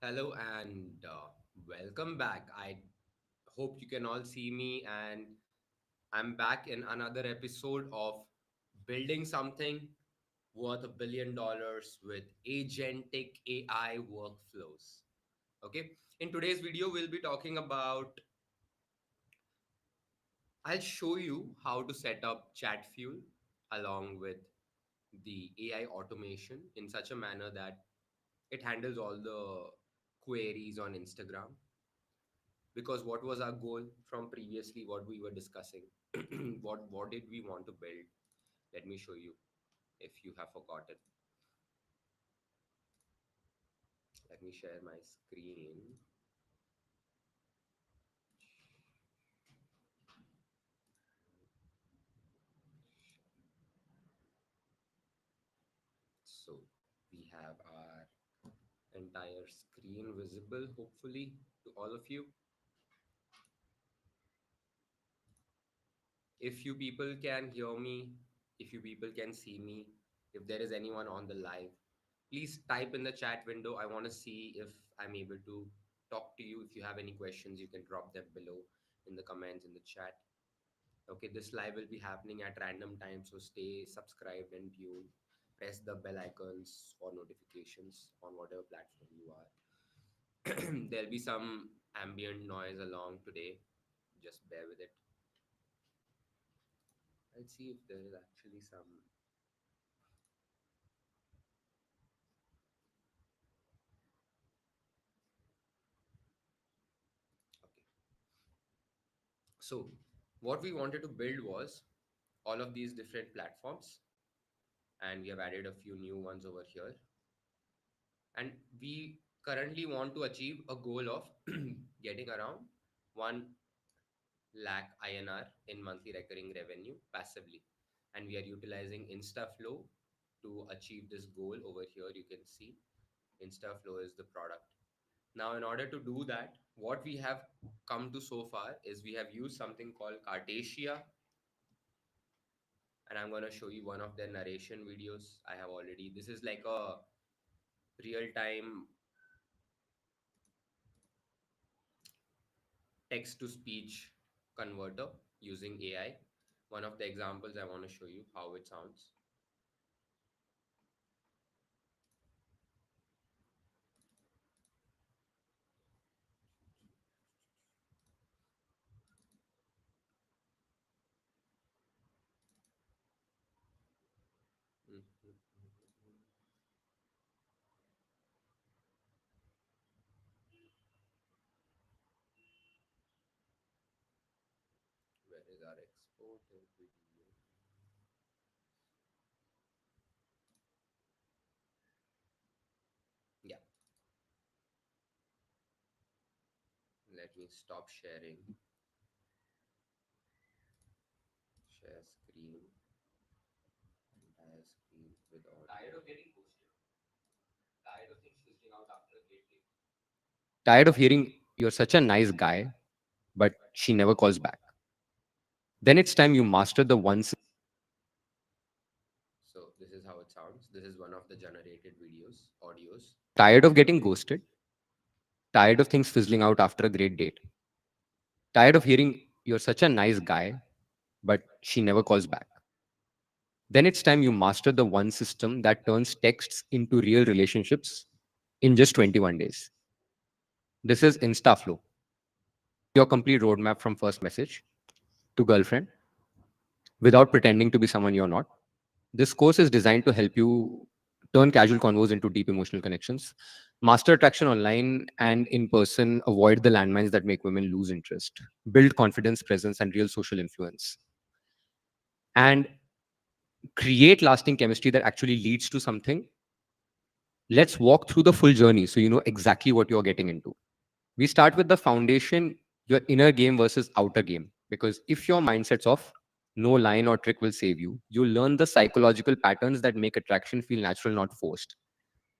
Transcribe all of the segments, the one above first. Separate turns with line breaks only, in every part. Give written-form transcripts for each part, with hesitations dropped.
Hello and welcome back. I hope you can all see me, and I'm back in another episode of building something worth $1 billion with Agentic AI workflows. Okay, in today's video, we'll be talking about I'll show you how to set up Chatfuel along with the AI automation in such a manner that it handles all the queries on Instagram, because what was our goal from previously what we were discussing. What did we want to build? Let me show you if you have forgotten. Let me share my screen. So we have our entire screen visible, hopefully, to all of you. If you people can hear me, if you people can see me, if there is anyone on the live, please type in the chat window. I want to see if I'm able to talk to you. If you have any questions, you can drop them below in the comments in the chat. Okay, this live will be happening at random times, so stay subscribed and tuned. Press the bell icons for notifications on whatever platform you are. There'll be some ambient noise along today. Just bear with it. I'll see if there is actually some. Okay. So, what we wanted to build was all of these different platforms, and we have added a few new ones over here. And we currently want to achieve a goal of getting around 1 lakh INR in monthly recurring revenue passively. And we are utilizing InstaFlow to achieve this goal. Over here, you can see InstaFlow is the product. Now, in order to do that, what we have come to so far is we have used something called Cartesia, and I'm going to show you one of their narration videos. I have already, this is like a real time text to speech converter using AI. One of the examples I want to show you how it sounds. Mhm. Where is our exported video? Yeah, let me stop sharing. Share screen, entire screen with audio. Tired of getting ghosted. Tired of things fizzling out after a great date.
Tired of hearing you're such a nice guy, but she never calls back. Then it's time you master the one.
So this is how it sounds. This is one of the generated videos, audios.
Tired of getting ghosted, tired of things fizzling out after a great date, tired of hearing you're such a nice guy, but she never calls back. Then it's time you master the one system that turns texts into real relationships in just 21 days. This is InstaFlow, your complete roadmap from first message to girlfriend without pretending to be someone you're not. This course is designed to help you turn casual convos into deep emotional connections, master attraction online and in person, avoid the landmines that make women lose interest, build confidence, presence, and real social influence, and create lasting chemistry that actually leads to something. Let's walk through the full journey so you know exactly what you're getting into. We start with the foundation, your inner game versus outer game. Because if your mindset's off, no line or trick will save you. You'll learn the psychological patterns that make attraction feel natural, not forced.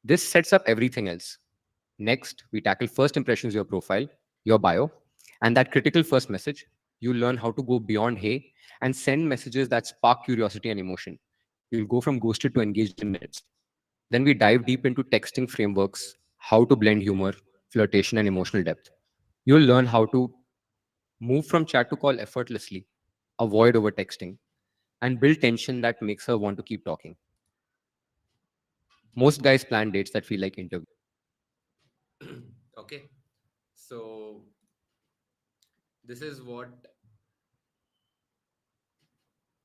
This sets up everything else. Next, we tackle first impressions, your profile, your bio, and that critical first message. You'll learn how to go beyond hey and send messages that spark curiosity and emotion. You'll go from ghosted to engaged in minutes. Then we dive deep into texting frameworks, how to blend humor, flirtation, and emotional depth. You'll learn how to move from chat to call effortlessly, avoid over texting, and build tension that makes her want to keep talking. Most guys plan dates that feel like interviews.
Okay, so this is what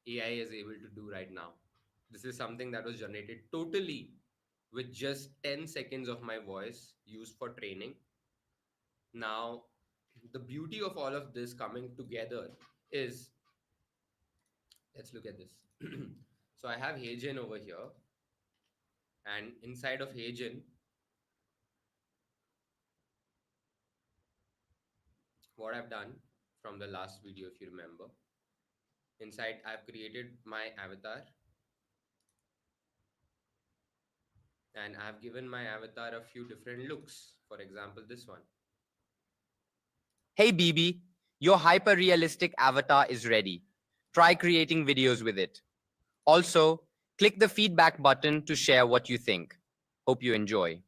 AI is able to do right now. This is something that was generated totally with just 10 seconds of my voice used for training. Now, the beauty of all of this coming together is, let's look at this. So I have Hagen over here, and inside of Hagen, what I've done from the last video, if you remember, inside I've created my avatar, and I've given my avatar a few different looks. For example, this one.
Hey BB, your hyper realistic avatar is ready. Try creating videos with it. Also, click the feedback button to share what you think. Hope you enjoy.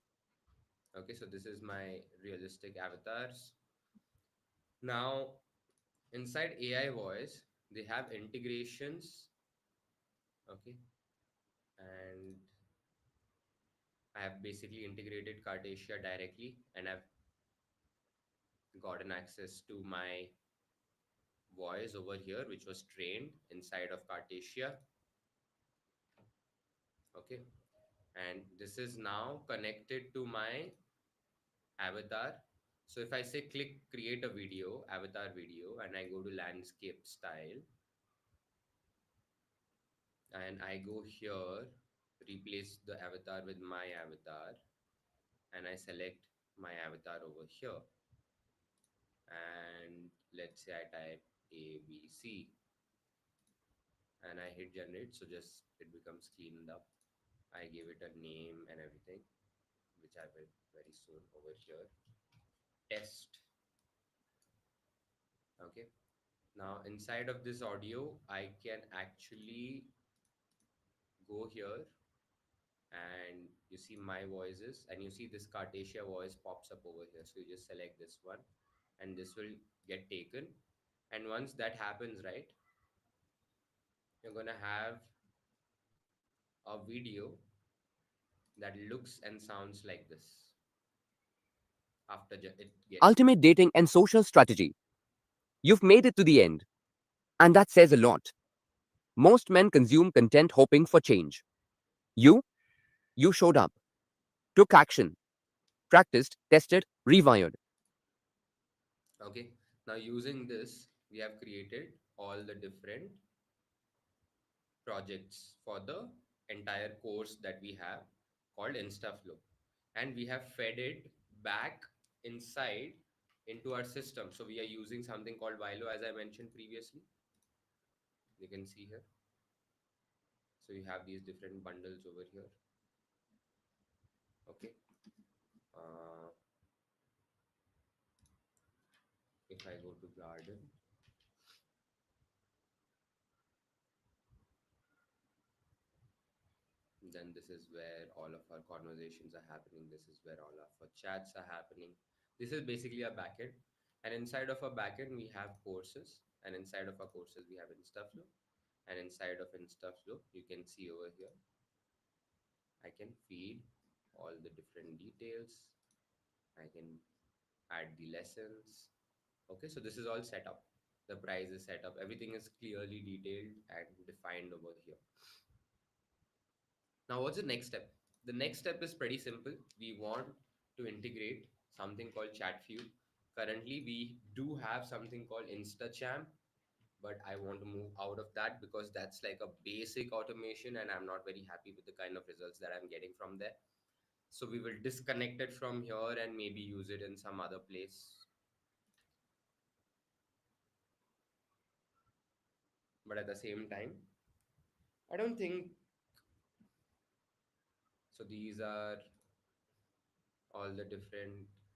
Okay, so this is my realistic avatars. Now, inside AI voice, they have integrations. Okay, and I have basically integrated Cartesia directly, and I've gotten access to my voice over here, which was trained inside of Cartesia. Okay, and this is now connected to my avatar. So if I say click create a video, avatar video, and I go to landscape style, and I go here, replace the avatar with my avatar, and I select my avatar over here, and let's say I type ABC, and I hit generate, so just it becomes cleaned up. I give it a name and everything, which I will very soon over here. Test. Okay. Now inside of this audio, I can actually go here, and you see my voices, and you see this Cartesia voice pops up over here. So you just select this one, and this will get taken. And once that happens, right, you're gonna have a video that looks and sounds like this after it gets trained.
Ultimate dating and social strategy. You've made it to the end, and that says a lot. Most men consume content hoping for change. You, you showed up, took action, practiced, tested, rewired.
Okay. Now using this, we have created all the different projects for the entire course that we have called InstaFlow. And we have fed it back inside into our system. So we are using something called Vilo, as I mentioned previously. You can see here. So you have these different bundles over here. Okay. Uh, if I go to garden, then this is where all of our conversations are happening. This is where all of our chats are happening. This is basically a backend. And inside of a backend, we have courses. And inside of our courses, we have InstaFlow. And inside of InstaFlow, you can see over here, I can feed all the different details. I can add the lessons. Okay, so this is all set up. The price is set up. Everything is clearly detailed and defined over here. Now, what's the next step? The next step is pretty simple. We want to integrate something called Chatfuel. Currently, we do have something called InstaChamp, but I want to move out of that because that's like a basic automation, and I'm not very happy with the kind of results that I'm getting from there. So we will disconnect it from here and maybe use it in some other place. But at the same time, I don't think so. These are all the different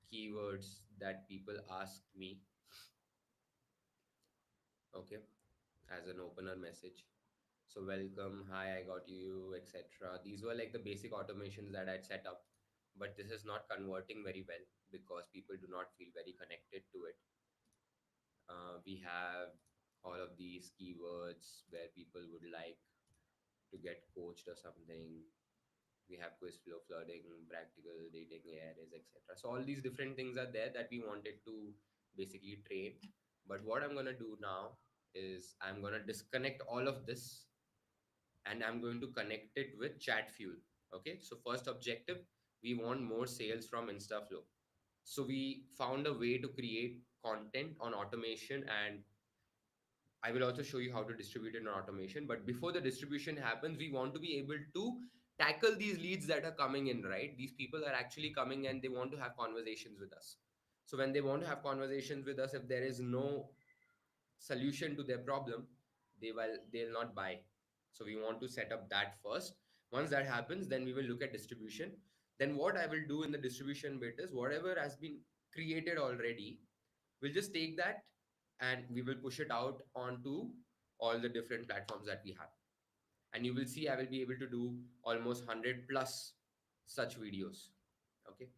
keywords that people ask me, okay, as an opener message. So welcome, hi, I got you, etc. These were like the basic automations that I'd set up. but this is not converting very well because people do not feel very connected to it. We have all of these keywords where people would like to get coached or something. We have quiz flow, flooding, practical dating areas, etc. So all these different things are there that we wanted to basically train. But what I'm going to do now is I'm going to disconnect all of this and I'm going to connect it with Chatfuel. Okay, so first objective, we want more sales from InstaFlow. So we found a way to create content on automation, and I will also show you how to distribute it in automation. But before the distribution happens, we want to be able to tackle these leads that are coming in, right? These people are actually coming and they want to have conversations with us. So when they want to have conversations with us, if there is no solution to their problem, they'll not buy. So we want to set up that first. Once that happens, then we will look at distribution. Then what I will do in the distribution bit is whatever has been created already, we'll just take that and we will push it out onto all the different platforms that we have. And you will see I will be able to do almost 100 plus such videos. Okay.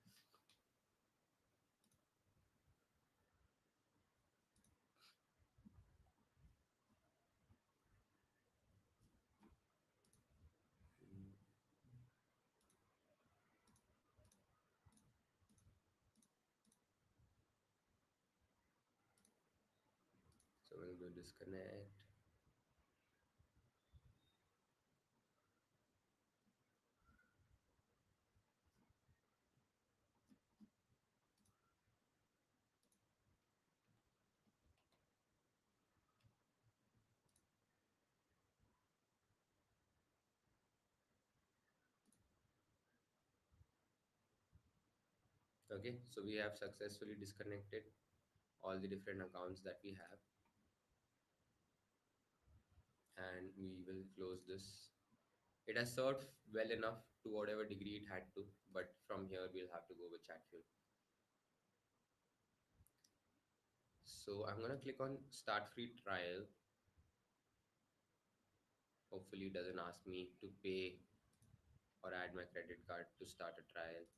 So we'll go disconnect. Okay, so we have successfully disconnected all the different accounts that we have, and we will close this. It has served well enough to whatever degree it had to, but from here we'll have to go with Chatfuel. So I'm gonna click on start free trial. Hopefully it doesn't ask me to pay or add my credit card to start a trial.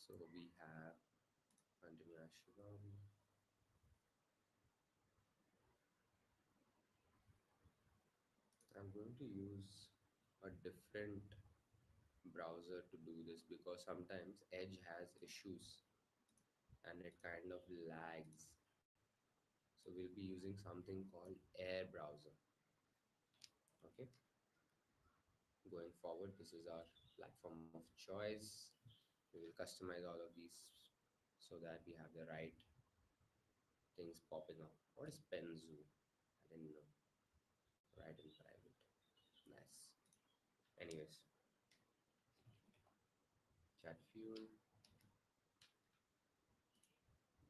So we have continue as Shubham. I'm going to use a different browser to do this because sometimes Edge has issues and it kind of lags. So we'll be using something called Air browser. Okay. Going forward, this is our platform of choice. We will customize all of these so that we have the right things popping up. What is Penzu? I didn't know. Right in private. Nice. Anyways, chat fuel.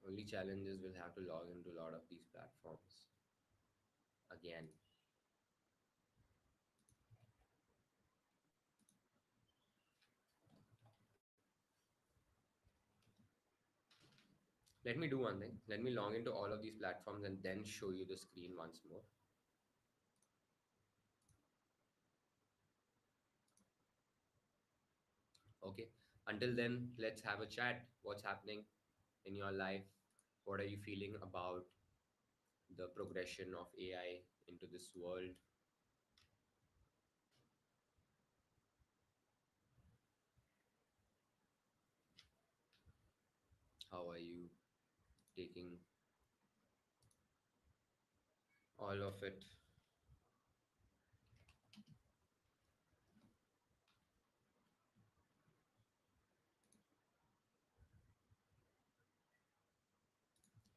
Only challenges will have to log into a lot of these platforms. Again, let me do one thing. Let me log into all of these platforms and then show you the screen once more. Okay. Until then, let's have a chat. What's happening in your life? What are you feeling about the progression of AI into this world? How are you taking all of it?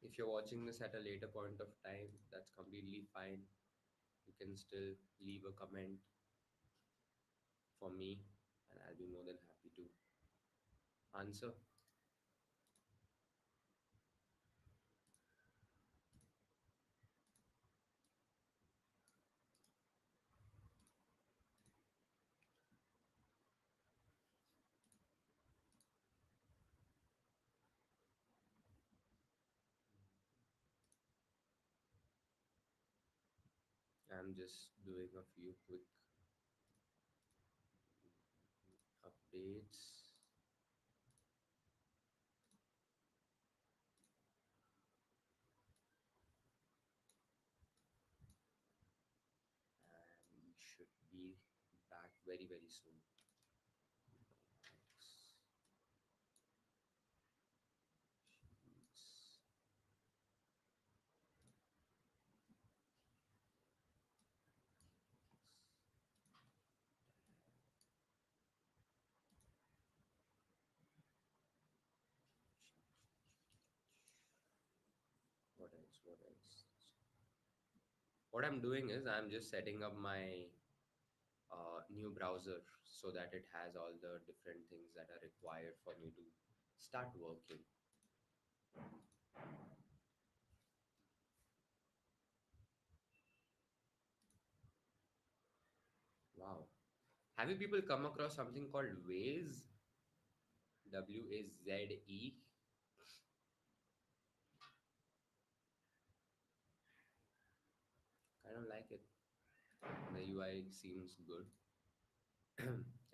If you're watching this at a later point of time, that's completely fine. You can still leave a comment for me, and I'll be more than happy to answer. I'm just doing a few quick updates. And we should be back very, very soon. Sheets. What else? What else? What I'm doing is I'm just setting up my new browser so that it has all the different things that are required for me to start working. Wow. Have you people come across something called Waze? Waze. Kind of like it. The UI seems good.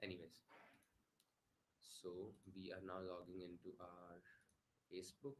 Anyways, so we are now logging into our Facebook.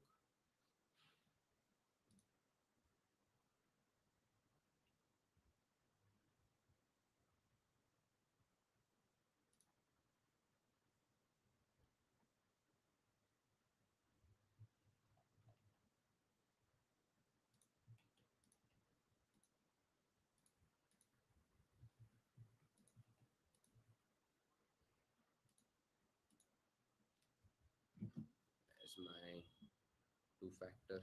As my two-factor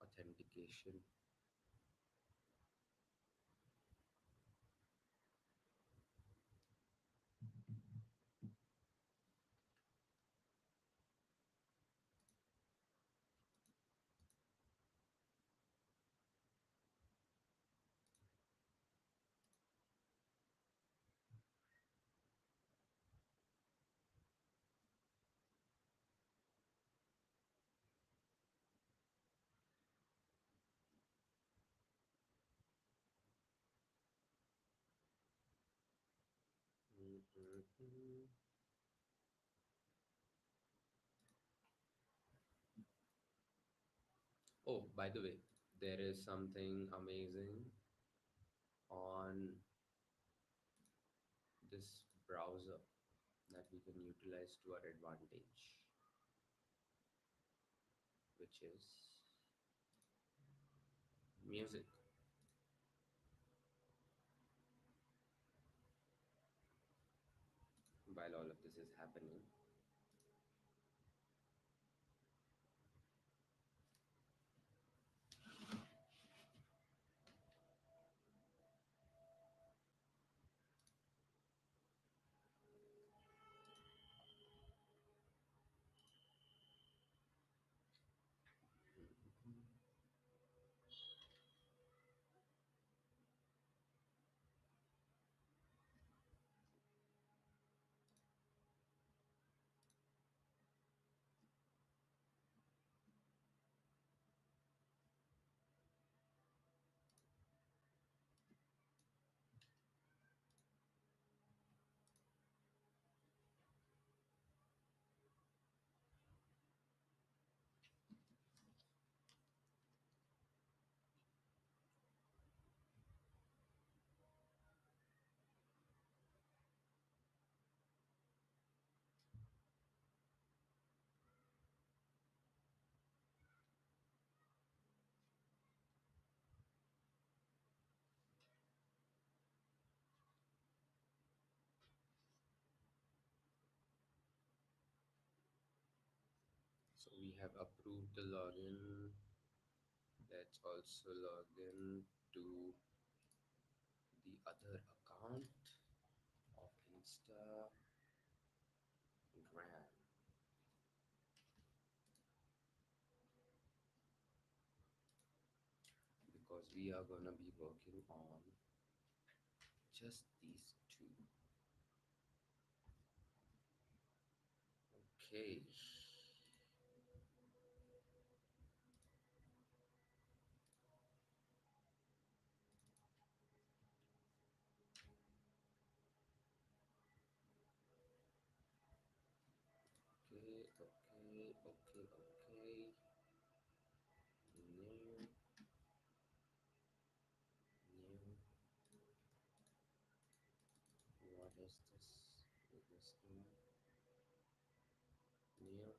authentication. Mhm. Oh, by the way, there is something amazing on this browser that we can utilize to our advantage, which is music. While all of this is happening, so we have approved the login. Let's also log in to the other account of Instagram because we are gonna be working on just these two. Okay. Okay. New, new. What is this? Is this new? New.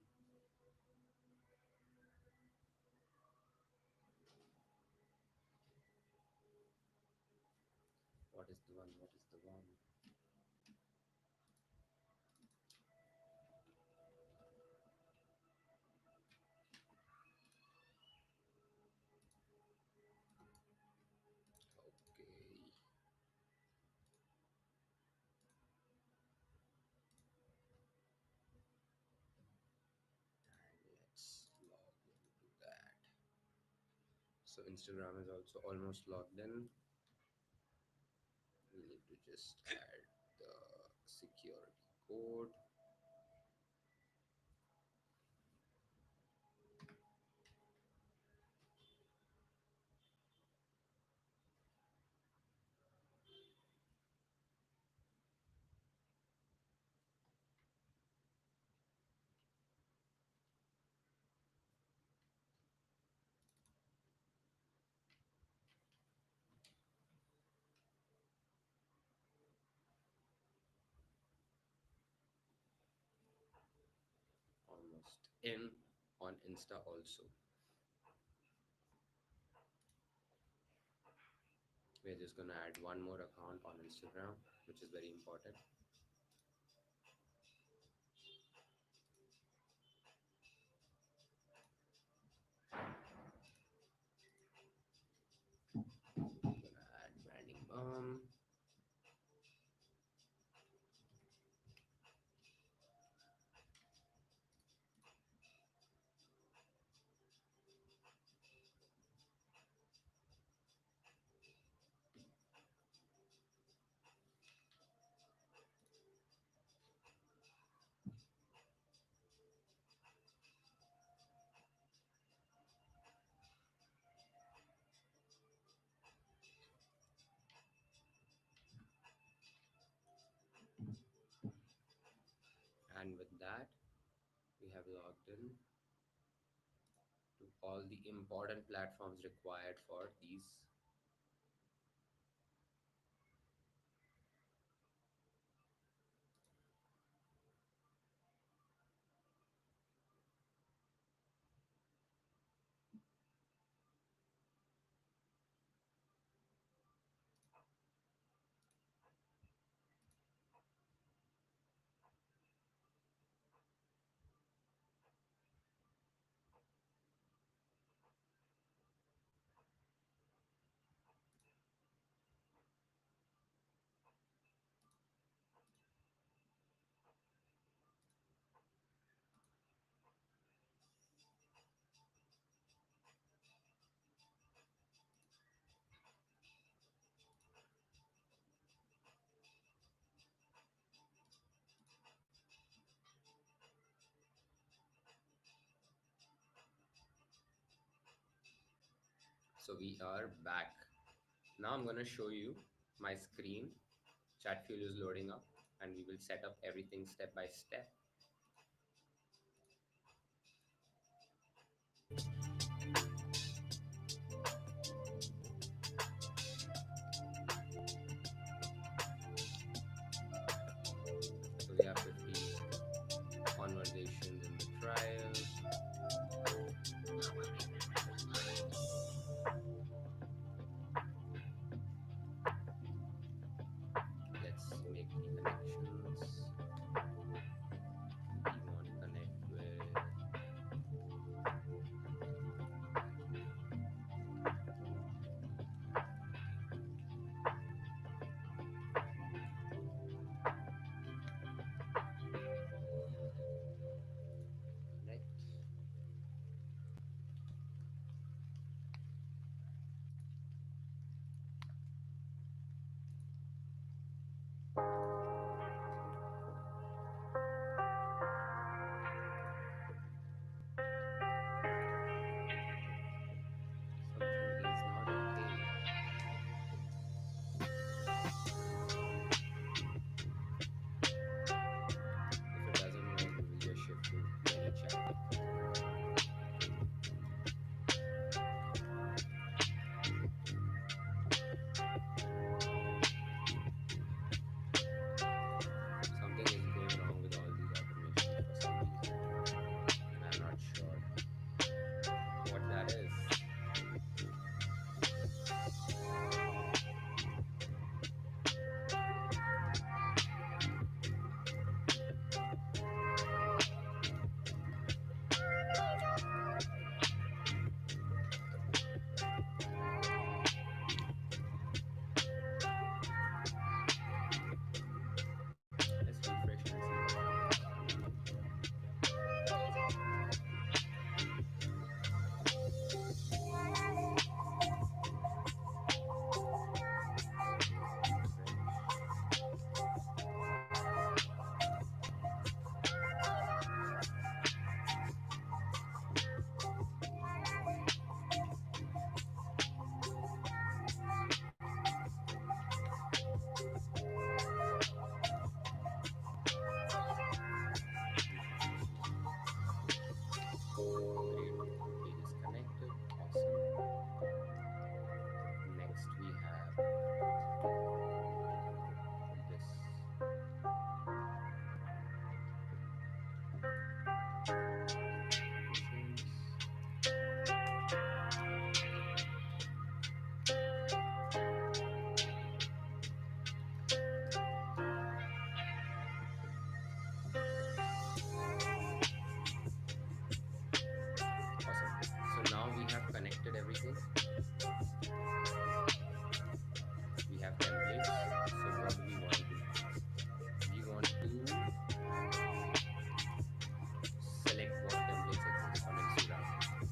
What is the one? What is the one? Okay. And let's log into that. So Instagram is also almost logged in. We need to just add the security code. Almost in on Insta also. We're just gonna add one more account on Instagram, which is very important. Gonna add BrandingBum. And with that, we have logged in to all the important platforms required for these. So we are back. Now I'm gonna show you my screen. Chatfuel is loading up and we will set up everything step by step. So we have 50 conversations in the trial. Let's make the connections. We want to connect with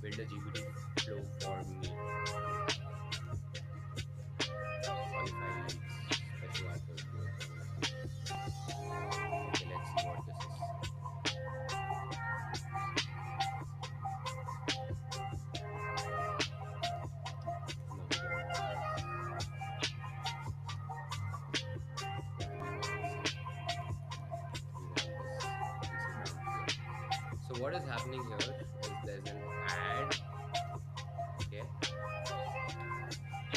build a GPT flow for me. Qualified leads, special offers, growth journey. Okay, let's see what this is. No, we don't want this. Yeah, we want this. We want this Instagram flow. So what is happening here is there's an ad, okay,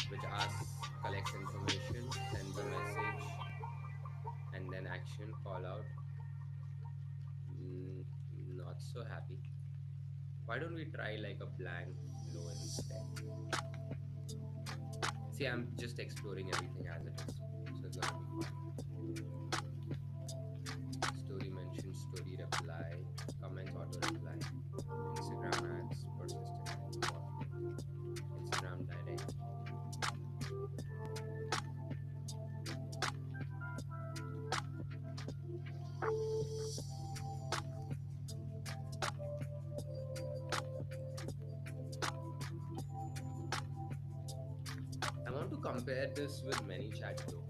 which asks, collects information, sends a message, and then action, call out. Mm, not so happy. Why don't we try like a blank flow instead? See, I'm just exploring everything as it is, so it's gonna be fun. Story mention, story reply, comments auto reply, Instagram ads, persistent reinforcement, Instagram direct. I want to compare this with ManyChat though.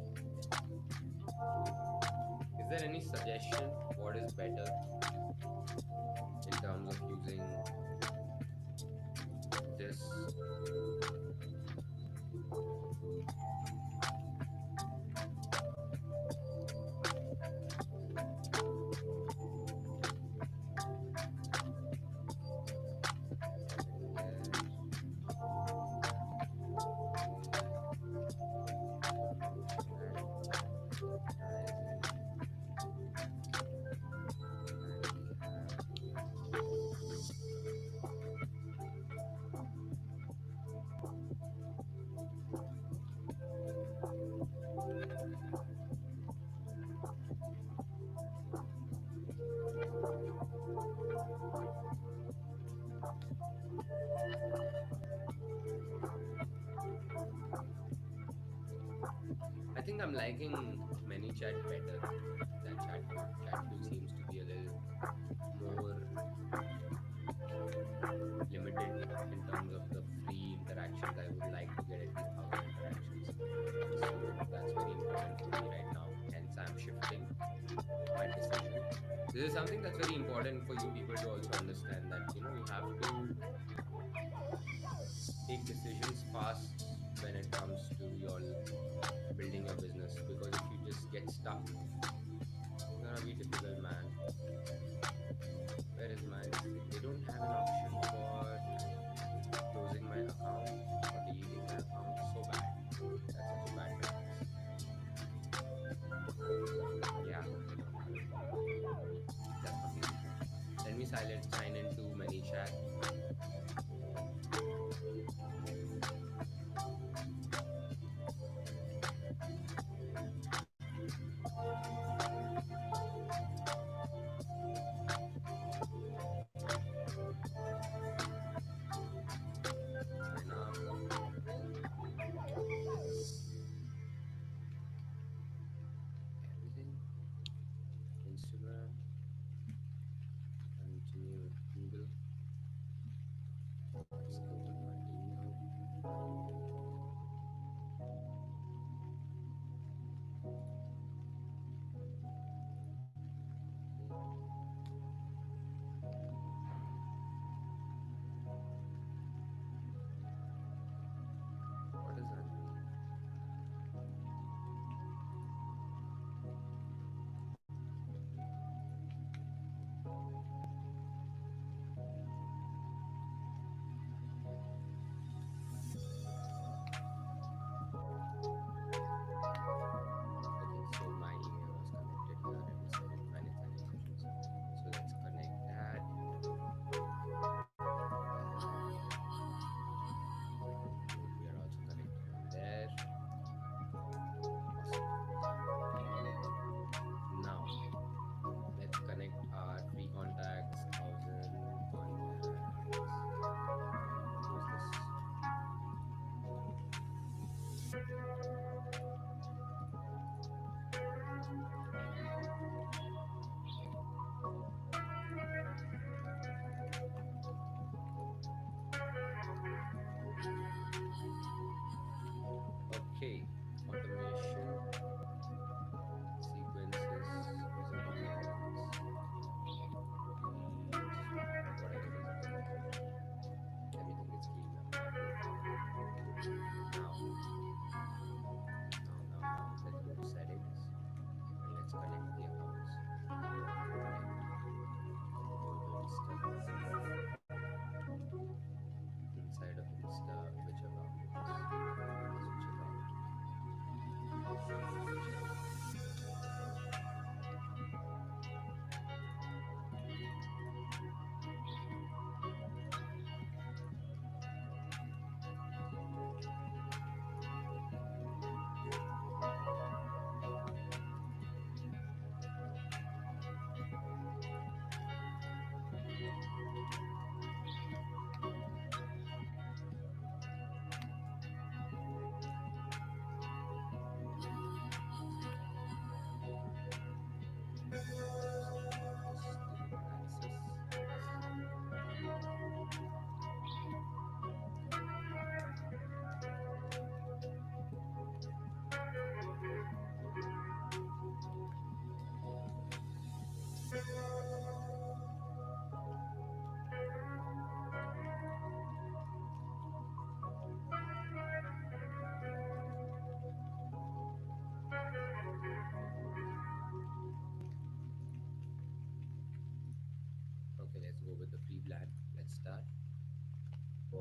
Is there any suggestion what is better in terms of using this? Getting there. Okay. Promotion, advertising, ManyCat. I think I'm liking ManyChat better than Chatfuel. Chatfuel seems to be a little more limited in terms of the free interactions. I would like to get at least 1,000 interactions. So that's very important for me right now. Hence, I'm shifting my decision. This is something that's very important for you people to also understand that you have to take decisions fast when it comes to your building your business, because if you just get stuck, it's gonna be difficult, man. Where is my this thing? They don't have an option for closing my account or deleting my account. So bad. That's such a bad practice. Yeah, they don't have it. That's completely fine. Let me sign into ManyChat. Sign up. Everything. Instagram. Continue with Google. Let's go with my email. Okay. What does that mean?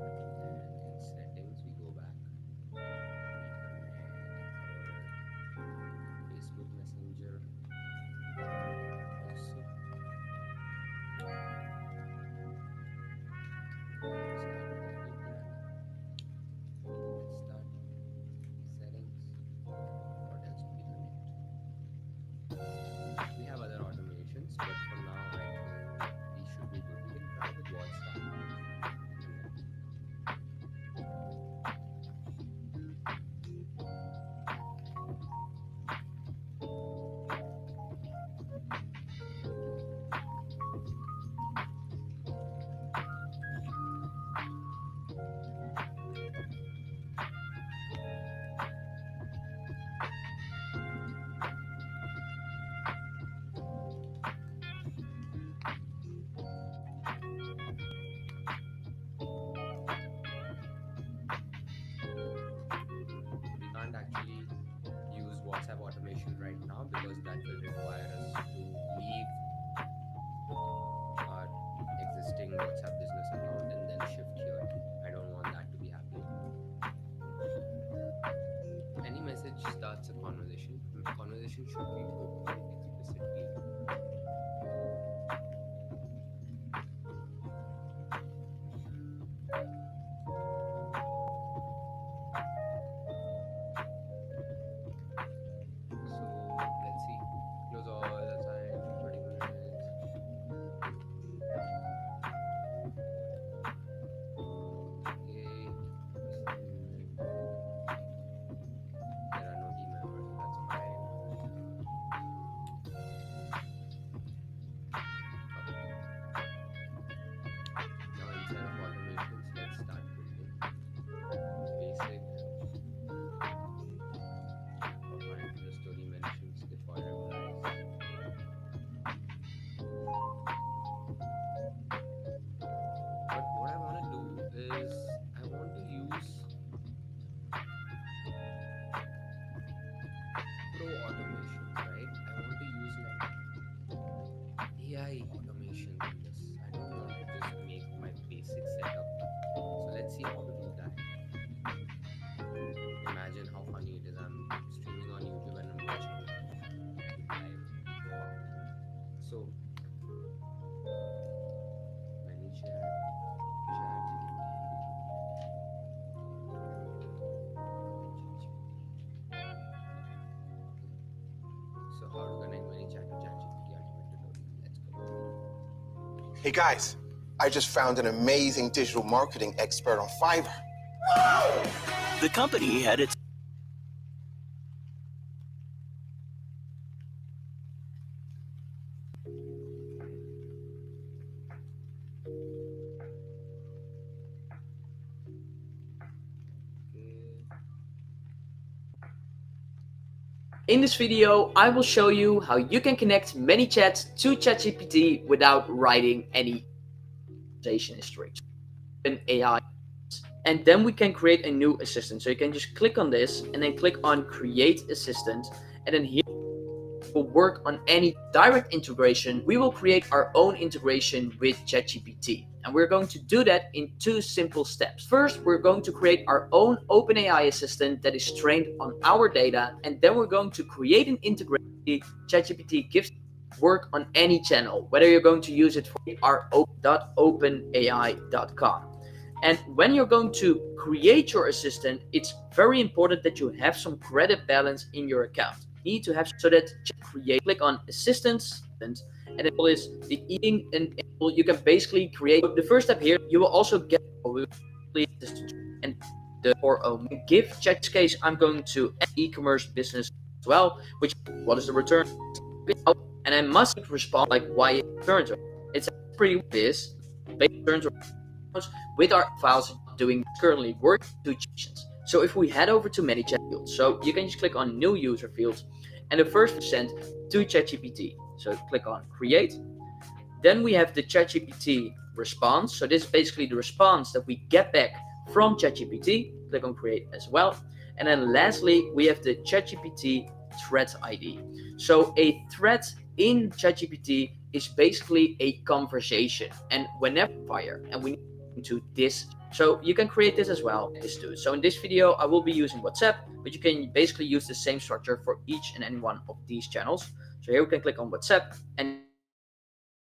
And in settings, we go back. We connect our Facebook Messenger also. Start with the API. Everything is done. Settings. What else do we connect? We have other automations, but for now, I think we should be good. We can try with WhatsApp. We can't actually use WhatsApp automation right now because that will require us to leave our existing WhatsApp business account and then shift here. I don't want that to be happening. Any message starts a conversation. Conversation should be open explicitly. So let's see. Close all the time, 20 minutes. Okay. There are no team members, so that's fine. Okay. Now inside of automations, let's start building basic replying to the story mentions default replies. But what I want to do is I want to use pro automations, right? I want to use like AI automations in this. I don't want to just make my basic setup. So let's see how to do that. Imagine how funny it is. I'm streaming on YouTube and I'm watching it live. So ManyChat, so how to connect ManyChat to ChatGPT ultimate tutorial. Let's go.
Hey guys, I just found an amazing digital marketing expert on Fiverr.
The company had its
In this video, I will show you how you can connect ManyChat to ChatGPT without writing any conversation history. An AI, and then we can create a new assistant. So you can just click on this and then click on Create Assistant, and then here will work on any direct integration. We will create our own integration with ChatGPT. And we're going to do that in 2 simple steps. First, we're going to create our own OpenAI assistant that is trained on our data. And then we're going to create an integration ChatGPT gives work on any channel, whether you're going to use it for our openai.com. And when you're going to create your assistant, it's very important that you have some credit balance in your account. You need to have so that click on assistants, and it is the eating and you can basically create the first step here. You will also get and the give check case. I'm going to e-commerce business as well, which what is the return, and I must respond like why it returns. It's pretty this returns with our files doing currently work situations. So if we head over to ManyChat fields, so you can just click on new user fields, and the first sent to ChatGPT. So click on create. Then we have the ChatGPT response. So this is basically the response that we get back from ChatGPT. Click on create as well. And then lastly, we have the ChatGPT thread ID. So a thread in ChatGPT is basically a conversation, and whenever fire, and we need into this. So you can create this as well, this too. So in this video, I will be using WhatsApp, but you can basically use the same structure for each and any one of these channels. So here we can click on WhatsApp, and here we can click on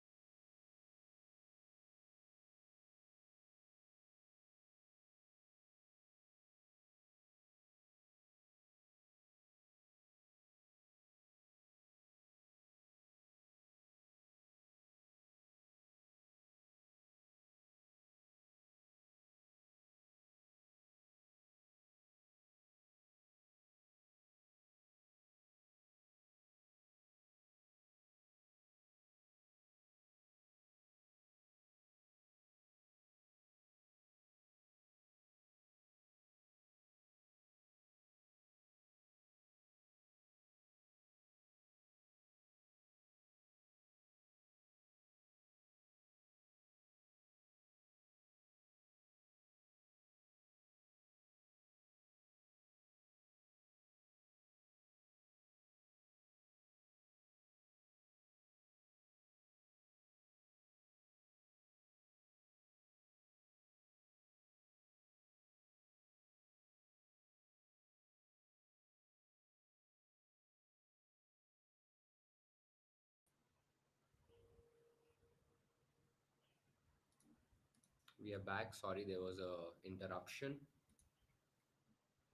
create a new channel.
We are back. Sorry, there was a interruption,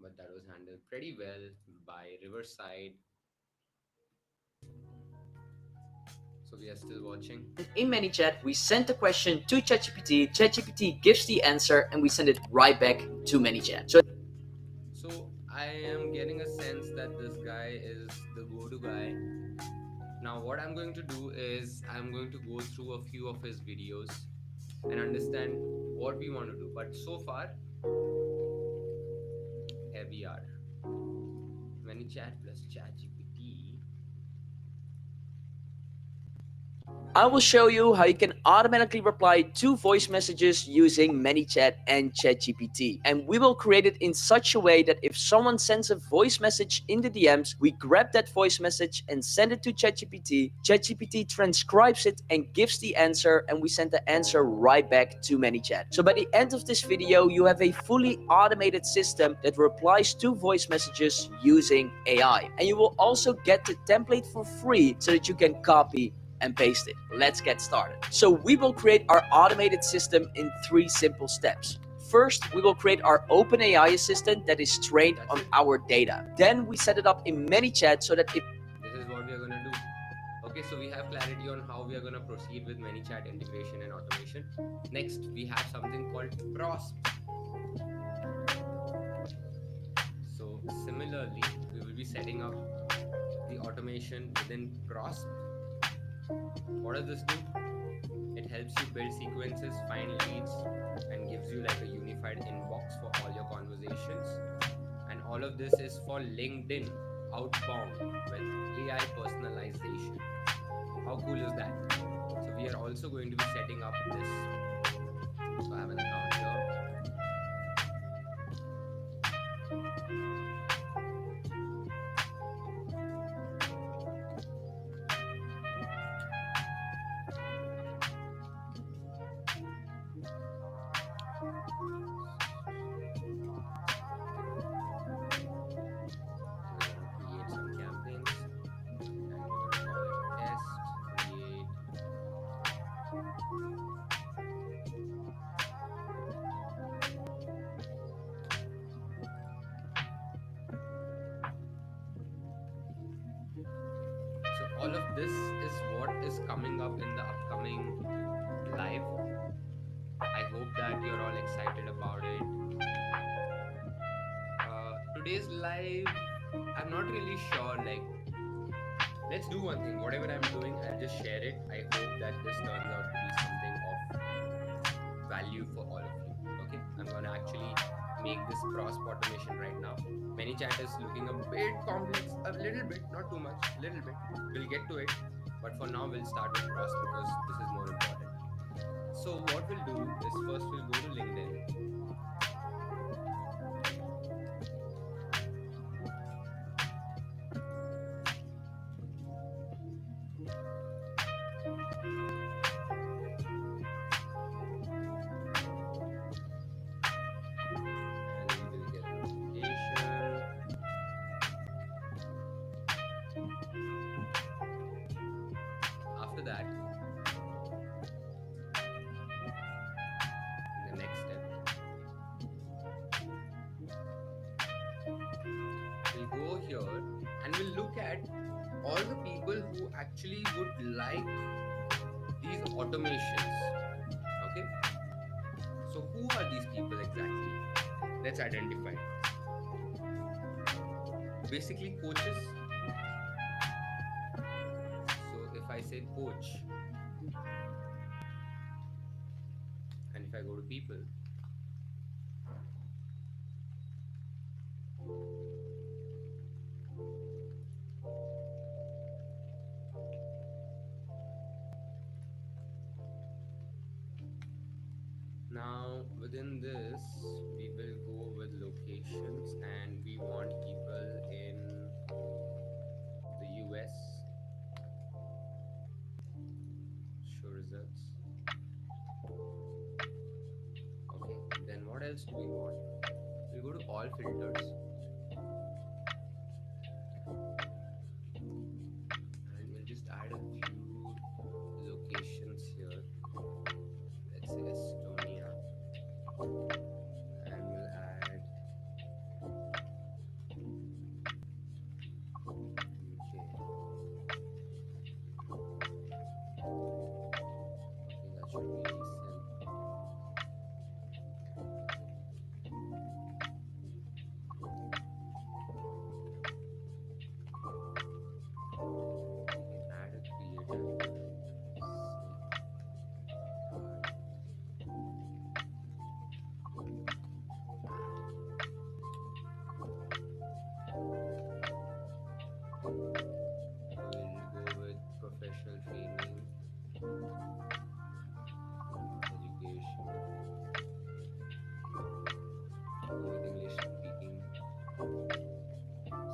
but that was handled pretty well by Riverside. So we are still watching.
And in ManyChat, we sent the question to ChatGPT. ChatGPT gives the answer, and we send it right back to ManyChat.
So I am getting a sense that this guy is the go-to guy. Now what I'm going to do is I'm going to go through a few of his videos and understand what we want to do. But so far, here we are. ManyChat plus ChatGPT.
I will show you how you can automatically reply to voice messages using ManyChat and ChatGPT. And we will create it in such a way that if someone sends a voice message in the DMs, we grab that voice message and send it to ChatGPT. ChatGPT transcribes it and gives the answer, and we send the answer right back to ManyChat. So by the end of this video, you have a fully automated system that replies to voice messages using AI. And you will also get the template for free so that you can copy and paste it. Let's get started. So we will create our automated system in 3 simple steps. First, we will create our OpenAI assistant that is trained on our data. Then we set it up in ManyChat so that
this is what we are going to do. Okay, so we have clarity on how we are going to proceed with ManyChat integration and automation. Next, we have something called prosp. So similarly, we will be setting up the automation within prosp. What does this do? It helps you build sequences, find leads, and gives you like a unified inbox for all your conversations. And all of this is for LinkedIn outbound with AI personalization. How cool is that? So we are also going to be setting up this. So I have an account here. Create some campaigns and we're going to call it test create. So all of this is what is coming up in the upcoming live. I hope that you're all excited about it. Today's live, I'm not really sure. Like, let's do one thing. Whatever I'm doing, I'll just share it. I hope that this turns out to be something of value for all of you. Okay, I'm gonna actually make this prosp automation right now. ManyChat is looking a bit complex, a little bit, not too much, a little bit. We'll get to it, but for now, we'll start with prosp because this is more important. So what we'll do is first we'll go to LinkedIn. at all the people who actually would like these automations. Okay, so who are these people exactly? Let's identify. Basically, coaches. So if I say coach, and if I go to people, now within this we will go with locations, and we want people in the US. Show results. Okay, then what else do we want? We go to all filters, and we'll just add a few locations here. Let's say Estonia, and we'll add UK. Okay, that should be decent. We can add a creator here. We'll go with professional training, education, go with English speaking,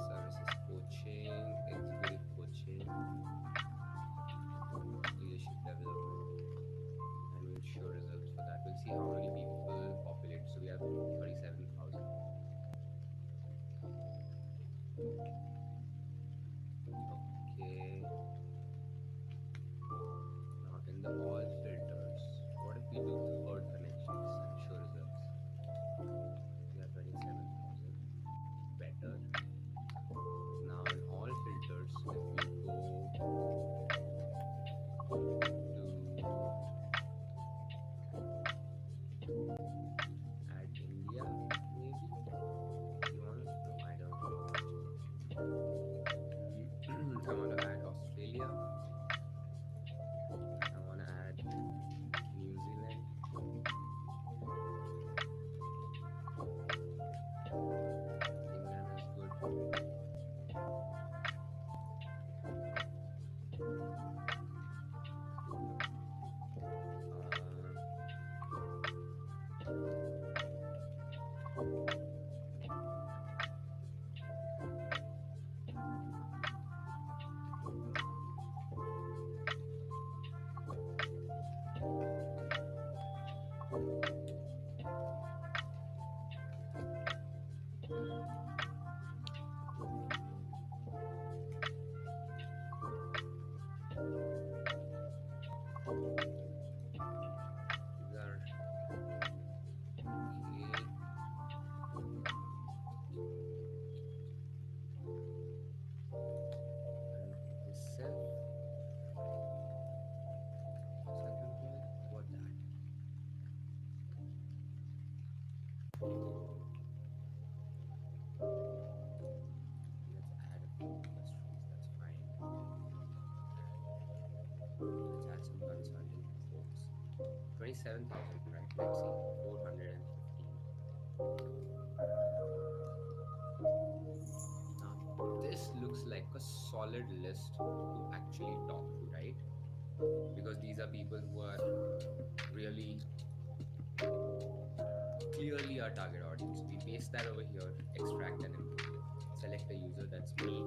services coaching, executive coaching, leadership development, and we'll show results for that. We'll see how many people populate. So we have 37,000. Okay. Now in the all filters, what if we do third connections and show results? We have 27,000. Better. Now in all filters, if we go to add India, maybe you want to? No, I don't know actually. I want to add Australia. I want to add New Zealand. England is good. These are okay. And his self employed. What that? Let's add a few industries. That's fine. Let's add some consulting folks. 27,000, right? Let's see. 415. Now, this looks like a solid list to actually talk to, right? Because these are people who are really clearly our target audience. We paste that over here, extract an input, select a user, that's me,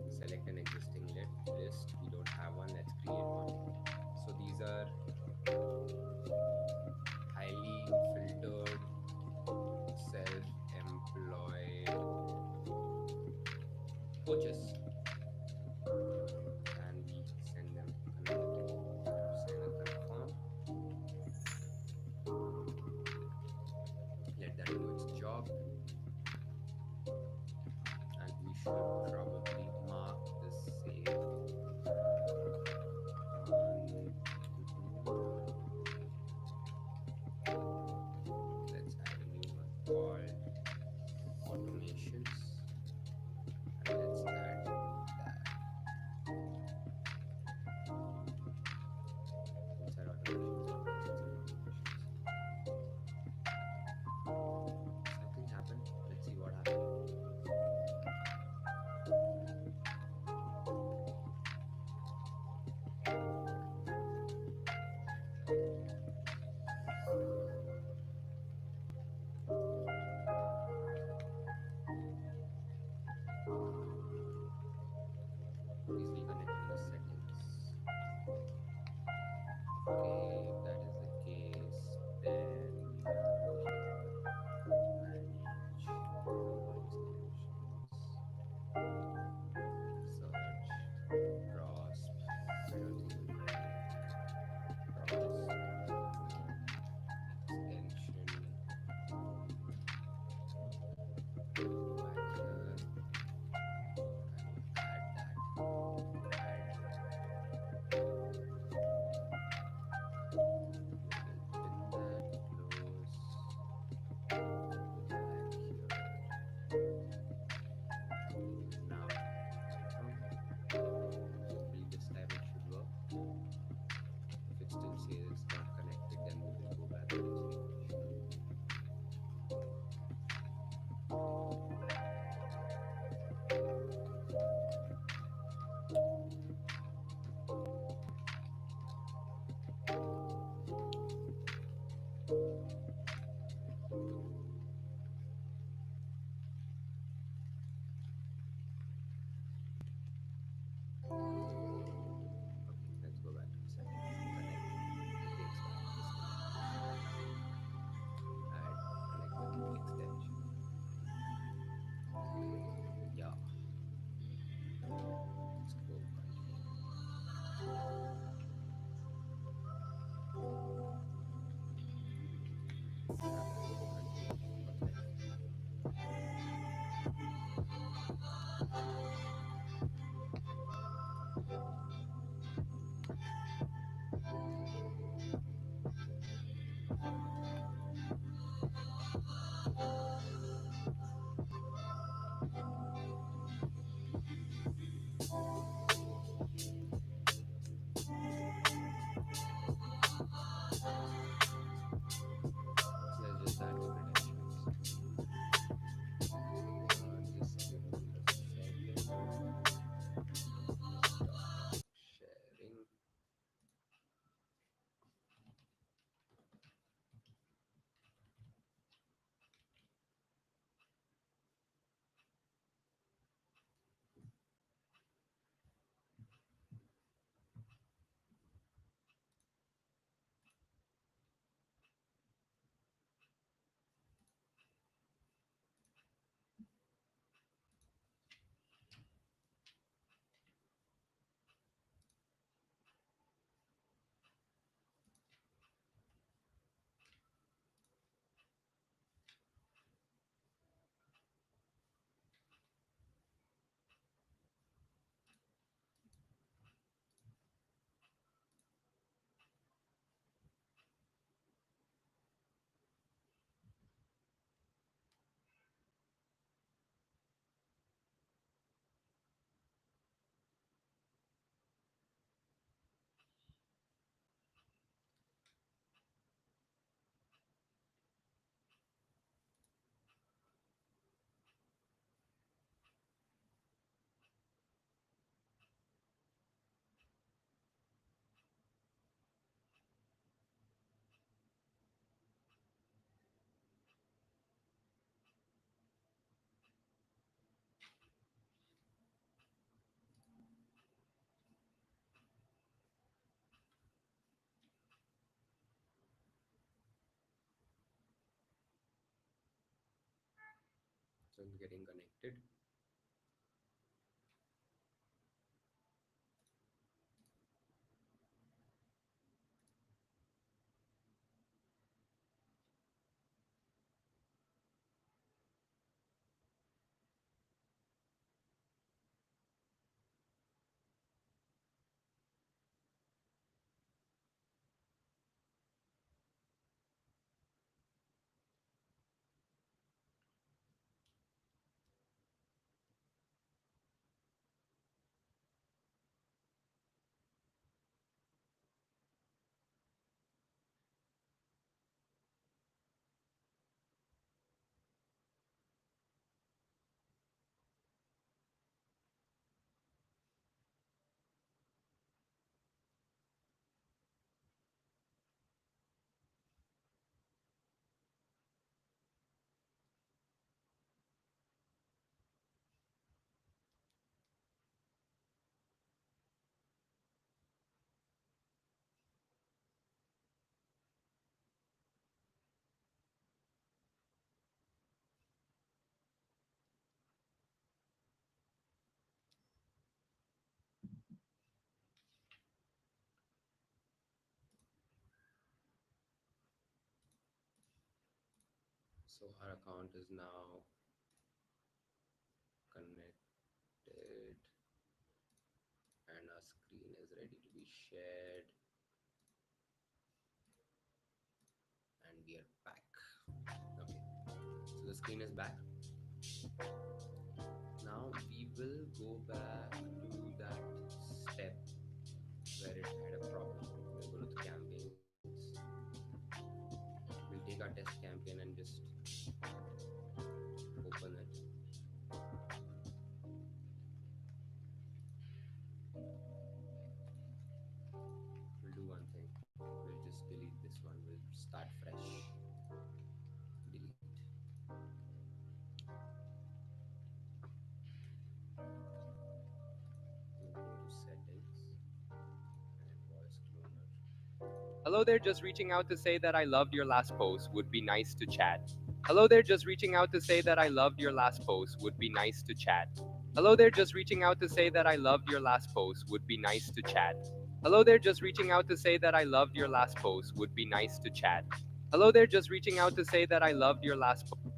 select an existing list. We don't have one, let's create one. So these are highly filtered, self-employed coaches, and we send them a note, send a confirm, let that do its job, and we should probably mark Just give me a second. Stop sharing. So I'm getting connected. So our account is now connected and our screen is ready to be shared, and we are back. Okay, so the screen is back. Now we will go back to that step where it had a problem. We'll go to the campaigns. We'll take our test campaign and just open it. We'll do one thing. We'll just delete this one. We'll start fresh. Delete. We'll go to settings and voice cloner.
Hello there, just reaching out to say that I loved your last post. Would be nice to chat. Hello there, just reaching out to say that I loved your last post. Would be nice to chat. Hello there, just reaching out to say that I loved your last post. Would be nice to chat. Hello there, just reaching out to say that I loved your last post. Would be nice to chat. Hello there, just reaching out to say that I loved your last post.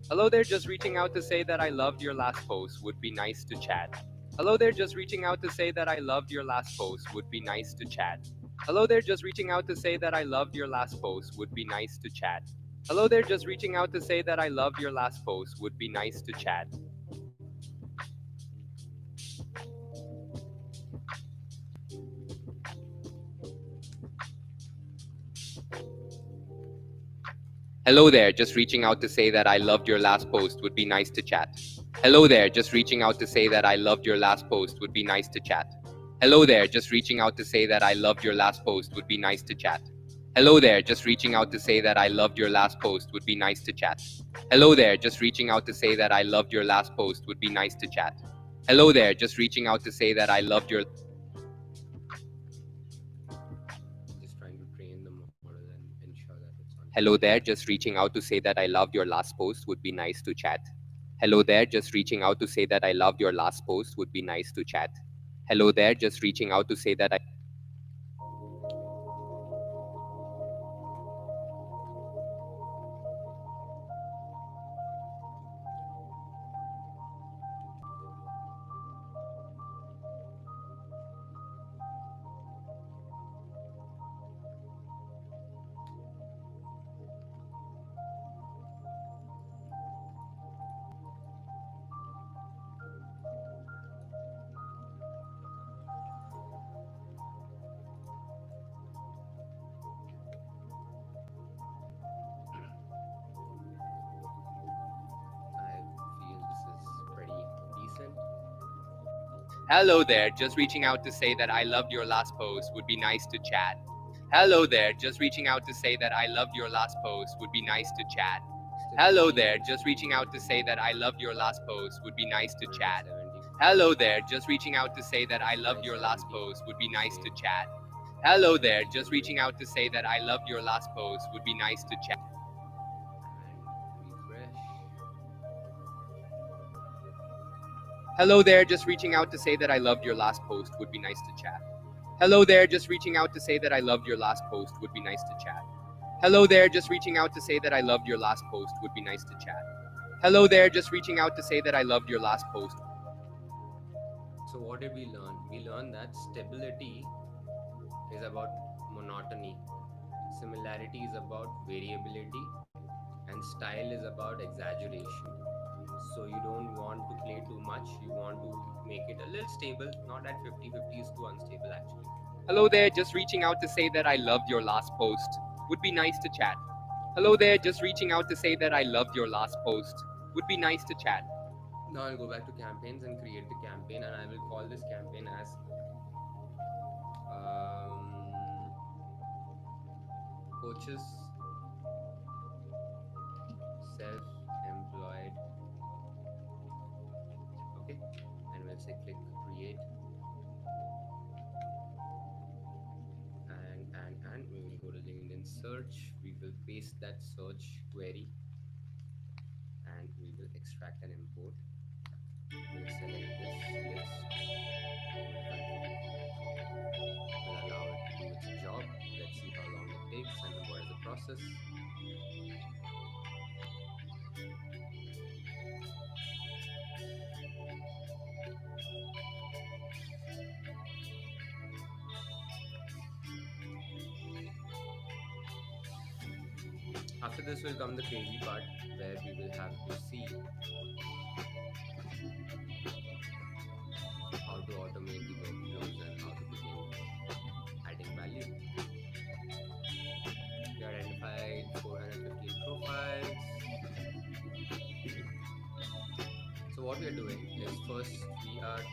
Hello there, just reaching out to say that I loved your last post. Would be nice to chat. Hello there, just reaching out to say that I loved your last post. Would be nice to chat. Hello there, just reaching out to say that I loved your last post. Would be nice to chat. Hello there, just reaching out to say that I loved your last post. Would be nice to chat. Hello there, just reaching out to say that I loved your last post. Would be nice to chat. Hello there, just reaching out to say that I loved your last post. Would be nice to chat. Hello there, just reaching out to say that I loved your last post. Would be nice to chat. Hello there, just reaching out to say that I loved your last post. Would be nice to chat. Hello there, just reaching out to say that I loved your last post. Would be nice to chat. Hello there, just reaching out to say that I loved your.
Just trying to train the model and ensure that it's on.
Hello there, just reaching out to say that I loved your last post. Would be nice to chat. Hello there, just reaching out to say that I loved your last post. Would be nice to chat. Hello there, just reaching out to say that I.
I feel this is pretty decent.
Hello there, just reaching out to say that I loved your last post. Would be nice to chat. Hello there, just reaching out to say that I loved your last post. Would be nice to chat. Hello there, just reaching out to say that I loved your last post. Would be nice to chat. Hello there, just reaching out to say that I loved your last post. Would be nice to chat. Hello there, just reaching out to say that I loved your last post. Would be nice to chat.
And refresh.
Hello there, just reaching out to say that I loved your last post. Would be nice to chat. Hello there, just reaching out to say that I loved your last post. Would be nice to chat. Hello there, just reaching out to say that I loved your last post. Would be nice to chat. Hello there, just reaching out to say that I loved your last post.
So what did we learn? We learned that stability is about monotony, similarity is about variability, and style is about exaggeration. So you don't want to play too much, you want to make it a little stable, not at 50-50 is too unstable actually.
Hello there, just reaching out to say that I loved your last post. Would be nice to chat. Hello there, just reaching out to say that I loved your last post. Would be nice to chat.
Now I'll go back to campaigns and create the campaign, and I will call this campaign as coaches self-employed. Okay, and we'll say click create, and we will go to LinkedIn search. We will paste that search query, and we will extract and import. We'll select this list. We'll confirm. We'll allow it to do its job. Let's see how long it takes and what is the process. After this will come the crazy part where we will have to see how to automate the workflows and how to begin adding value. We identified 415 profiles. So what we are doing is first we are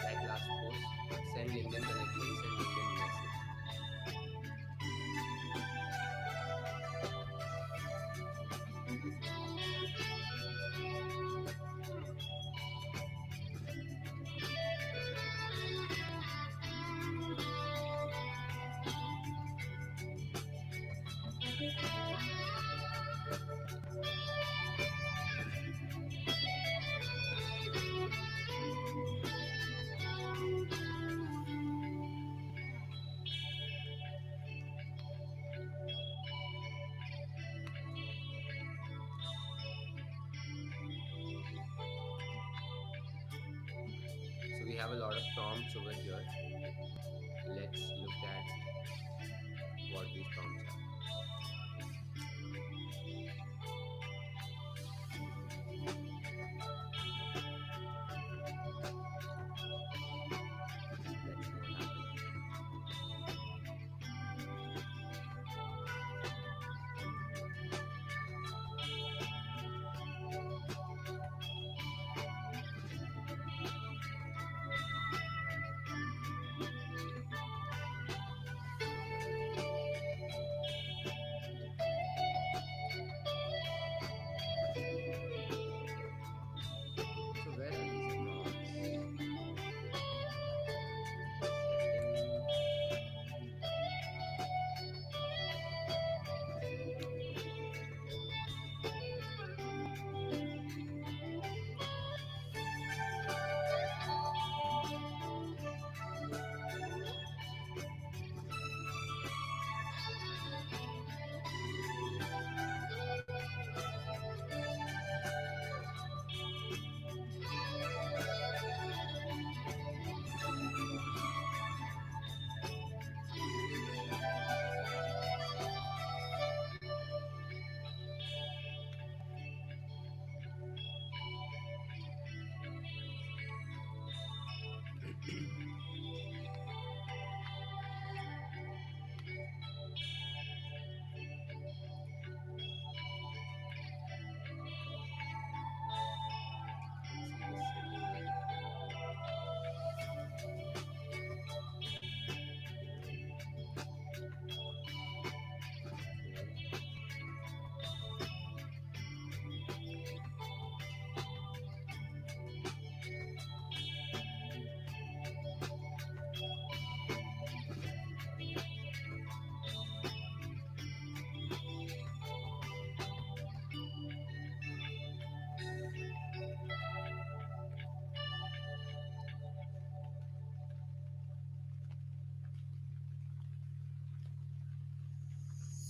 like last post, send LinkedIn connection, send LinkedIn message. So we have a lot of prompts over here. Let's look at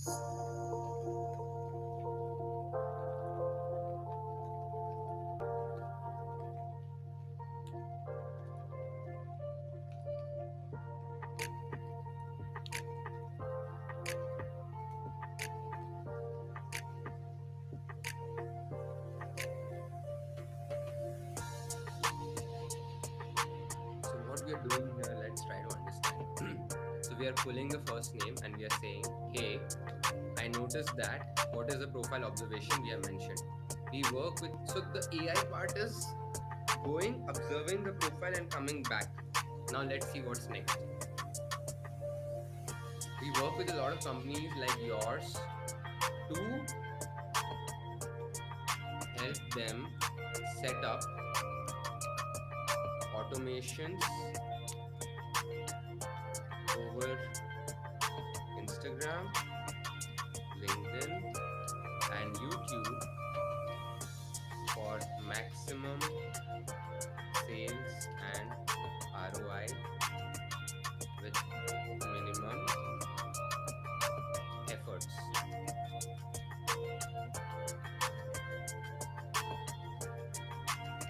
So what we are doing here, let's try to understand. So we are pulling the first name and we are saying, hey, I noticed that what is the profile observation we have mentioned. We work with, so the AI part is going, observing the profile and coming back. Now let's see what's next. We work with a lot of companies like yours to help them set up automations over Instagram, LinkedIn, and YouTube for maximum sales and ROI with minimum efforts.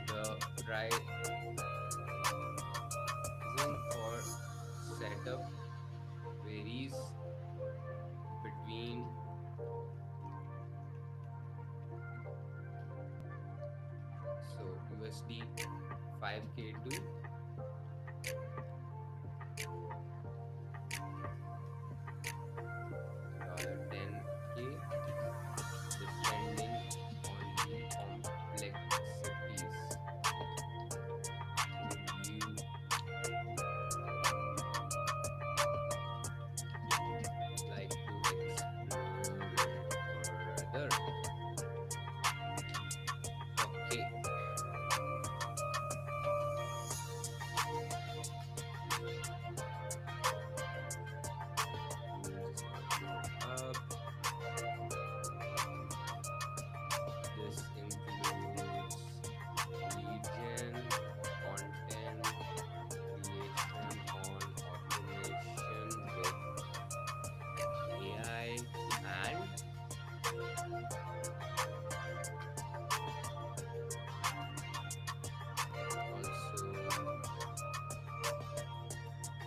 The reason for setup varies between USD 5K to $10K depending on the complexities. Would you like to explore it further? Okay. Just marking it up. This includes lead gen, content creation on automation with AI, and also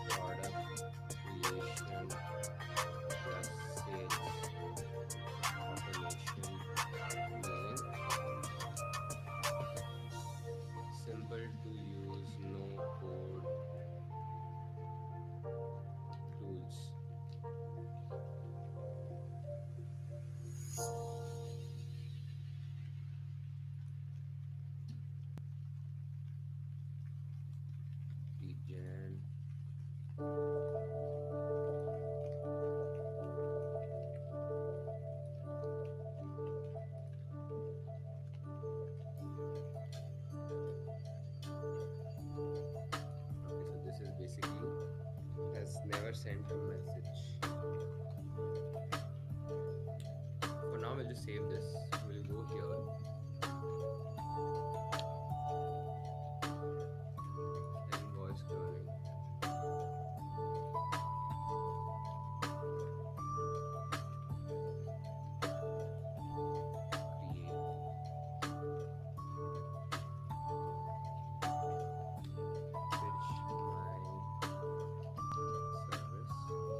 product creation plus sales automation using simple to use no code tools. Lead gen. Okay, so this is basically has never sent a message. For now, we'll just save this. We'll go here. And voice cloning. Create. Pitch my service.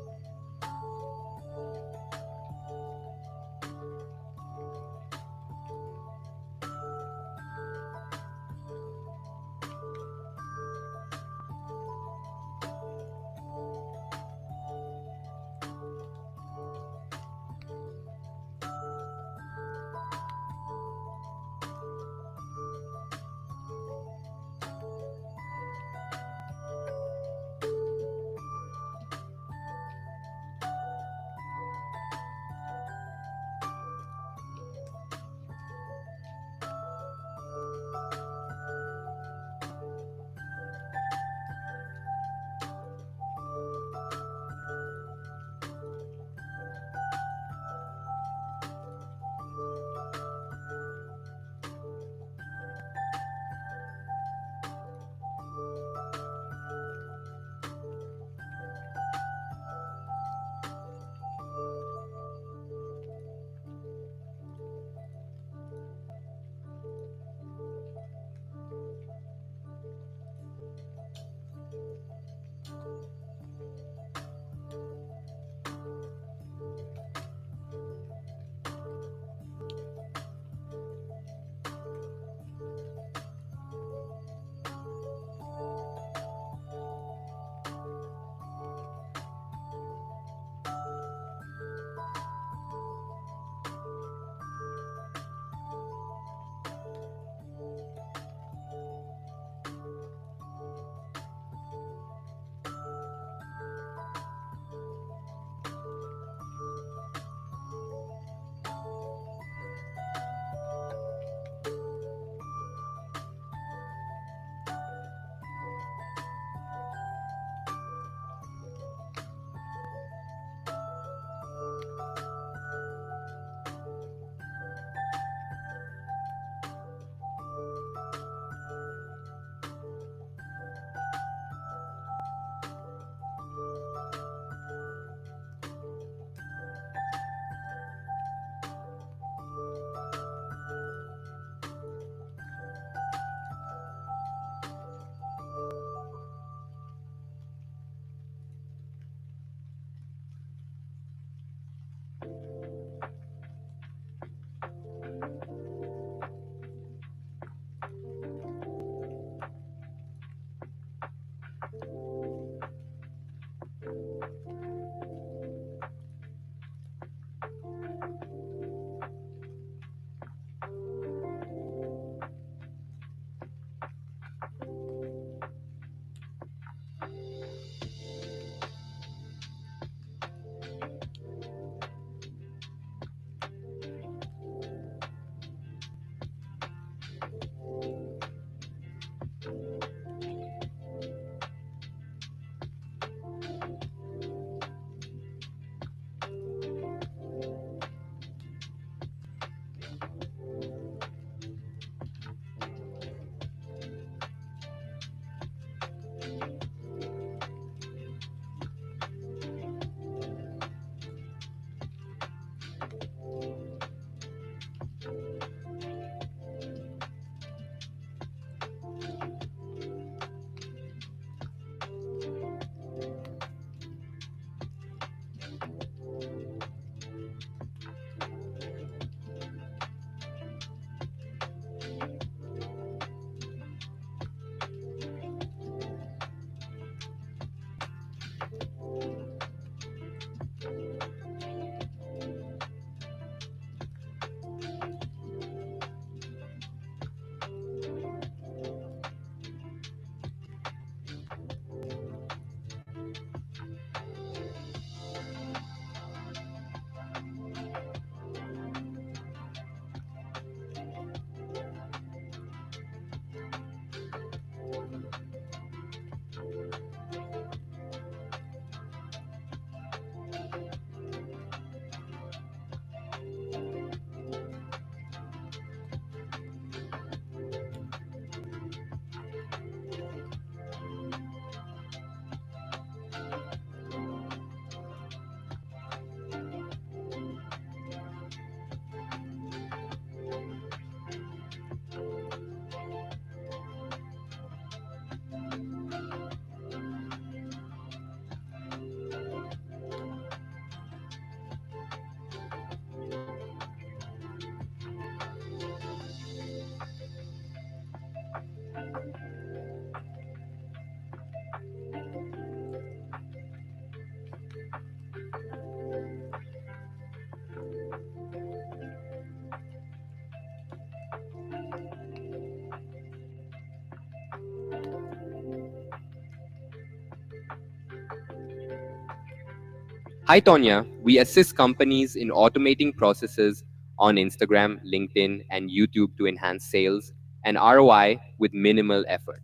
Hi, Tonya. We assist companies in automating processes on Instagram, LinkedIn, and YouTube to enhance sales and ROI with minimal effort.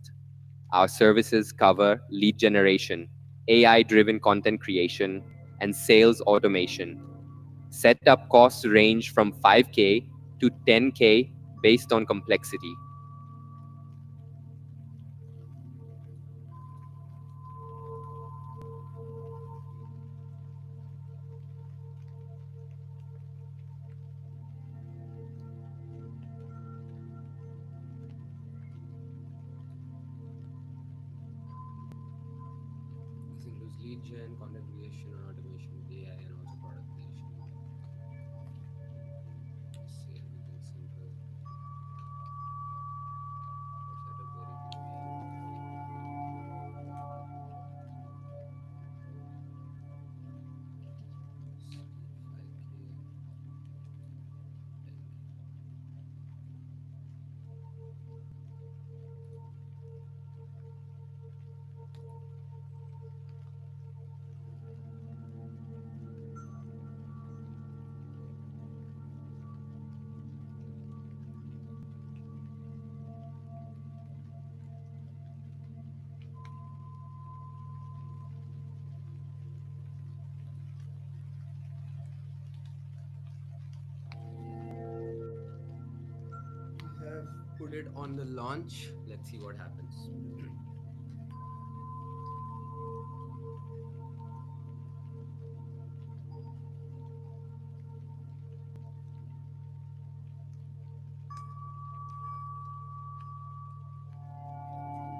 Our services cover lead generation, AI driven content creation, and sales automation. Setup costs range from 5K to 10K based on complexity.
This includes lead gen, content creation, and automation, AI, and also product creation. See everything simple. For setup, there you can pay. See 5K, 10K. We have put it on the launch. Let's see what happens.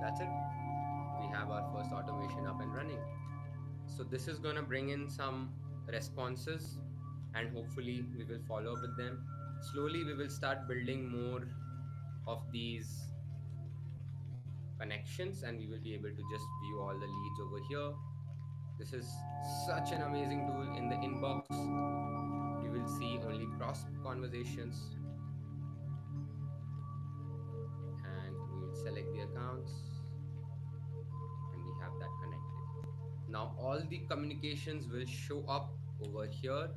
That's it. We have our first automation up and running. So this is going to bring in some responses, and hopefully we will follow up with them. Slowly we will start building more of these connections, and we will be able to just view all the leads over here. This is such an amazing tool. In the inbox we will see only conversations, and we will select the accounts, and we have that connected. Now all the communications will show up over here,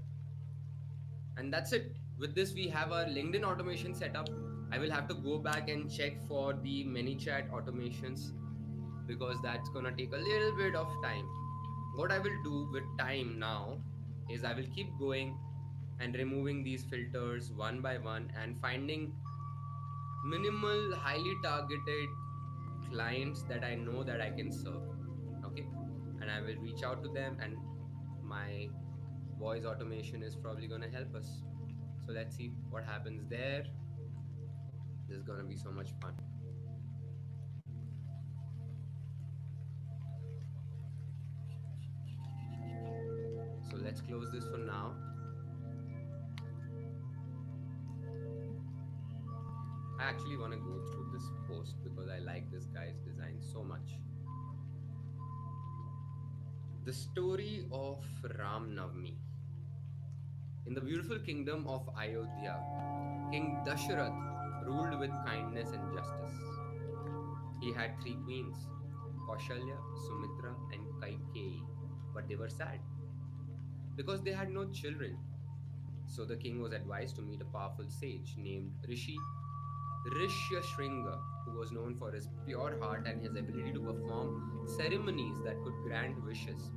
and that's it. With this we have our LinkedIn automation set up. I will have to go back and check for the ManyChat automations because that's gonna take a little bit of time. What I will do with time now is I will keep going and removing these filters one by one and finding minimal, highly targeted clients that I know that I can serve. Okay. And I will reach out to them, and my voice automation is probably going to help us. So let's see what happens there. This is going to be so much fun. So let's close this for now. I actually want to go through this post because I like this guy's design so much. The story of Ram Navami. In the beautiful kingdom of Ayodhya, King Dasharath ruled with kindness and justice. He had three queens, Kaushalya, Sumitra, and Kaikeyi, but they were sad because they had no children. So the king was advised to meet a powerful sage named Rishi Rishyashringa, who was known for his pure heart and his ability to perform ceremonies that could grant wishes.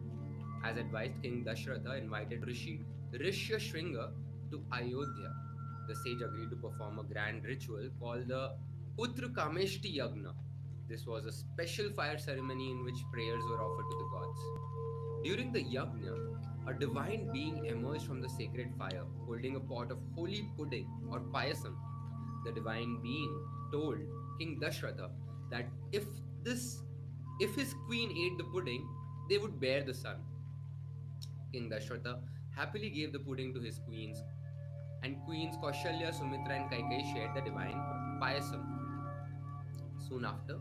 As advised, King Dashratha invited Rishi Rishyashringa to Ayodhya. The sage agreed to perform a grand ritual called the Uttrakameshti Yagna. This was a special fire ceremony in which prayers were offered to the gods. During the yagna, a divine being emerged from the sacred fire, holding a pot of holy pudding or payasam. The divine being told King Dashratha that this if his queen ate the pudding, they would bear the son. King Dashratha happily gave the pudding to his queens, and queens Kaushalya, Sumitra, and Kaikeyi shared the divine payasam. Soon after,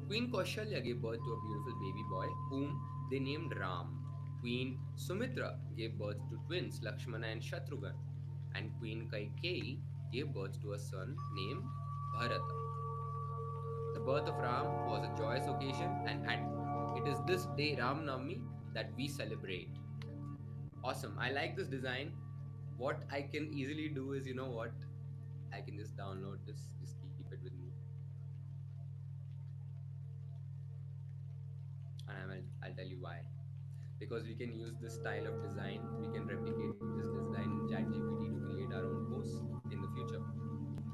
Queen Kaushalya gave birth to a beautiful baby boy whom they named Ram. Queen Sumitra gave birth to twins Lakshmana and Shatrughan, and Queen Kaikeyi gave birth to a son named Bharata. The birth of Ram was a joyous occasion, and it is this day, Ram Navami, that we celebrate. Awesome. I like this design. What I can easily do is, you know what? I can just download this, just keep it with me, and I'll tell you why. Because we can use this style of design, we can replicate this design in ChatGPT to create our own posts in the future.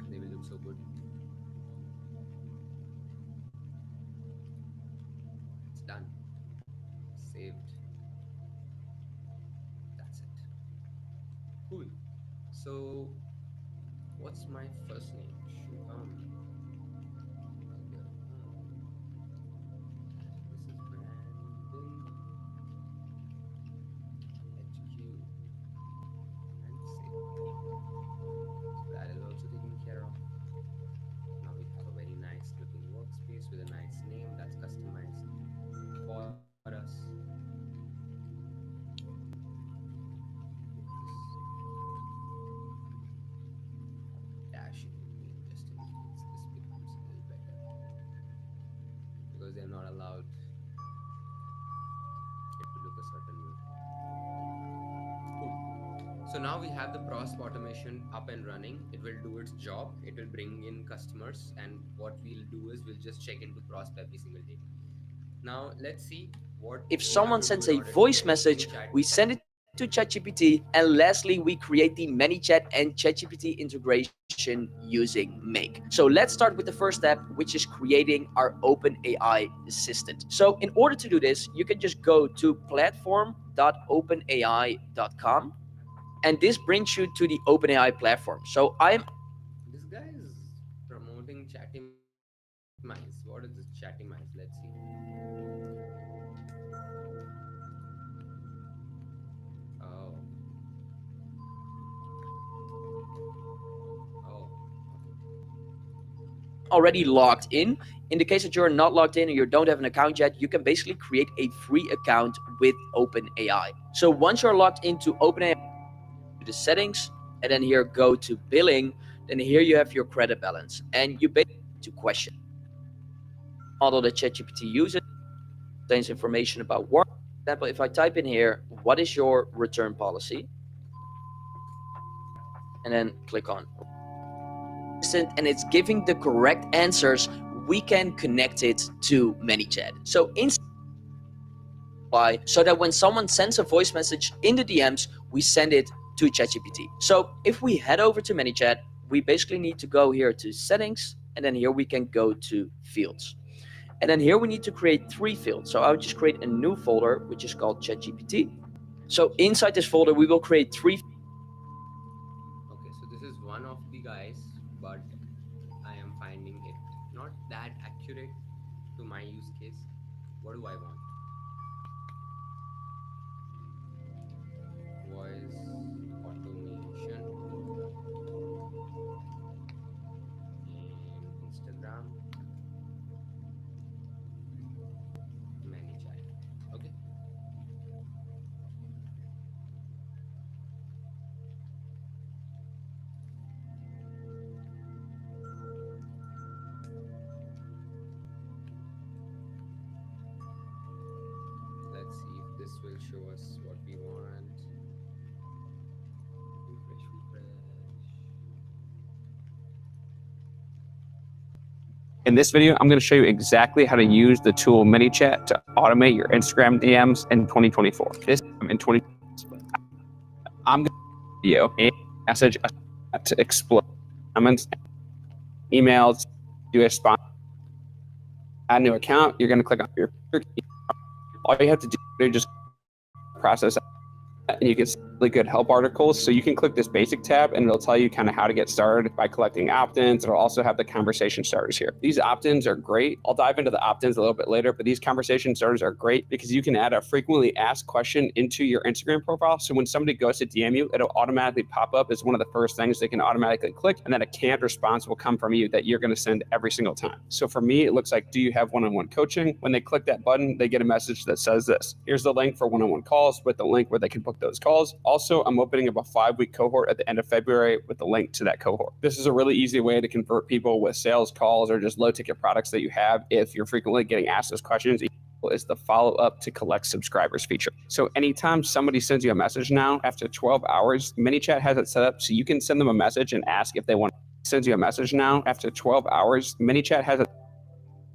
They will look so good. It's done. Saved. That's it. Cool. So, what's my first name? Shubham. Okay. This is Branding HQ and save. So that is also taken care of. Now we have a very nice looking workspace with a nice name that's customized for us. Just dash in between just in case this becomes a little better, because they're not allowed it to look a certain way. Cool. So now we have the process automation up and running. It will do its job. It will bring in customers, and what we'll do is we'll just check into prosp every single day. Now let's see what
If
we have
someone
to do
sends
in
a
order to
voice
get
message,
ManyChat.
we send it to ChatGPT, and lastly, we create the ManyChat and ChatGPT integration using Make. So let's start with the first step, which is creating our OpenAI assistant. So in order to do this, you can just go to platform.openai.com, and this brings you to the OpenAI platform. So I'm
This guy is promoting Chatty Mice. What is this Chatty Mice? Let's see. Oh, oh, okay.
already logged in. In the case that you're not logged in or you don't have an account yet, you can basically create a free account with OpenAI. So once you're logged into OpenAI, the settings, and then here go to billing, then here you have your credit balance, and you basically to question model that ChatGPT uses, contains information about work. For example, if I type in here, what is your return policy, and then click on and it's giving the correct answers, we can connect it to ManyChat. So so that when someone sends a voice message in the DMs, we send it to ChatGPT. So if we head over to ManyChat, we basically need to go here to settings, and then here we can go to fields. And then here we need to create 3 fields. So I'll just create a new folder, which is called ChatGPT. So inside this folder, we will create 3.
Okay, so this is one of the guys, but I am finding it not that accurate to my use case. What do I want? Voice automation in Instagram, ManyChat. Okay. Let's see if this will show us what we want. Refresh, refresh.
In this video, I'm going to show you exactly how to use the tool ManyChat to automate your Instagram DMs in 2024. This in 20, I'm going to video a message to explode comments, emails, do a spot, add a new account. You're going to click on your all you have to do is just process, and you can see really good help articles. So you can click this basic tab and it'll tell you kind of how to get started by collecting opt-ins. It'll also have the conversation starters here. These opt-ins are great. I'll dive into the opt-ins a little bit later, but these conversation starters are great because you can add a frequently asked question into your Instagram profile. So when somebody goes to DM you, it'll automatically pop up as one of the first things they can automatically click, and then a canned response will come from you that you're going to send every single time. So for me, it looks like, do you have one-on-one coaching? When they click that button, they get a message that says this. Here's the link for one-on-one calls with the link where they can book those calls. Also, I'm opening up a 5-week cohort at the end of February with the link to that cohort. This is a really easy way to convert people with sales calls or just low ticket products that you have if you're frequently getting asked those questions. is the follow-up to collect subscribers feature. So anytime somebody sends you a message now, after 12 hours, ManyChat has it set up so you can send them a message and ask if they want to send you a message now. After 12 hours, ManyChat has it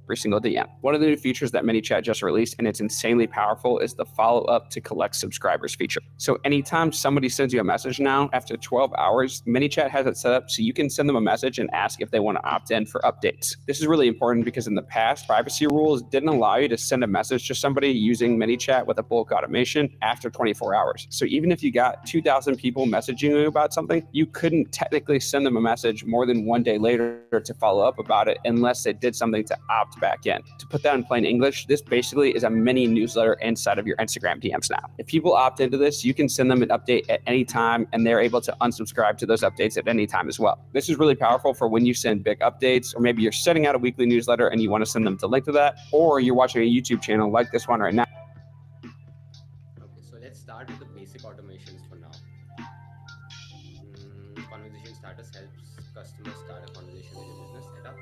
every single DM. One of the new features that ManyChat just released, and it's insanely powerful, is the follow-up to collect subscribers feature. So anytime somebody sends you a message now, after 12 hours, ManyChat has it set up so you can send them a message and ask if they want to opt in for updates. This is really important because in the past, privacy rules didn't allow you to send a message to somebody using ManyChat with a bulk automation after 24 hours. So even if you got 2,000 people messaging you about something, you couldn't technically send them a message more than one day later to follow up about it unless they did something to opt back in. To put that in plain English, this basically is a mini newsletter inside of your Instagram DMs now. If people opt into this, you can send them an update at any time and they're able to unsubscribe to those updates at any time as well. This is really powerful for when you send big updates, or maybe you're sending out a weekly newsletter and you want to send them to link to that, or you're watching a YouTube channel like this one right now.
Okay, so let's start with the basic automations for now. Conversation starters helps customers start a conversation with your business setup.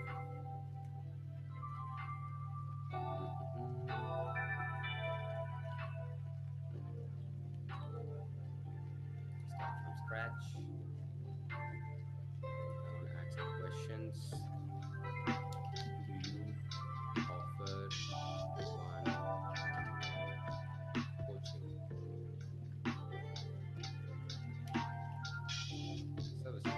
Start from scratch. I want to add some questions. Do you offer one-on-one coaching services?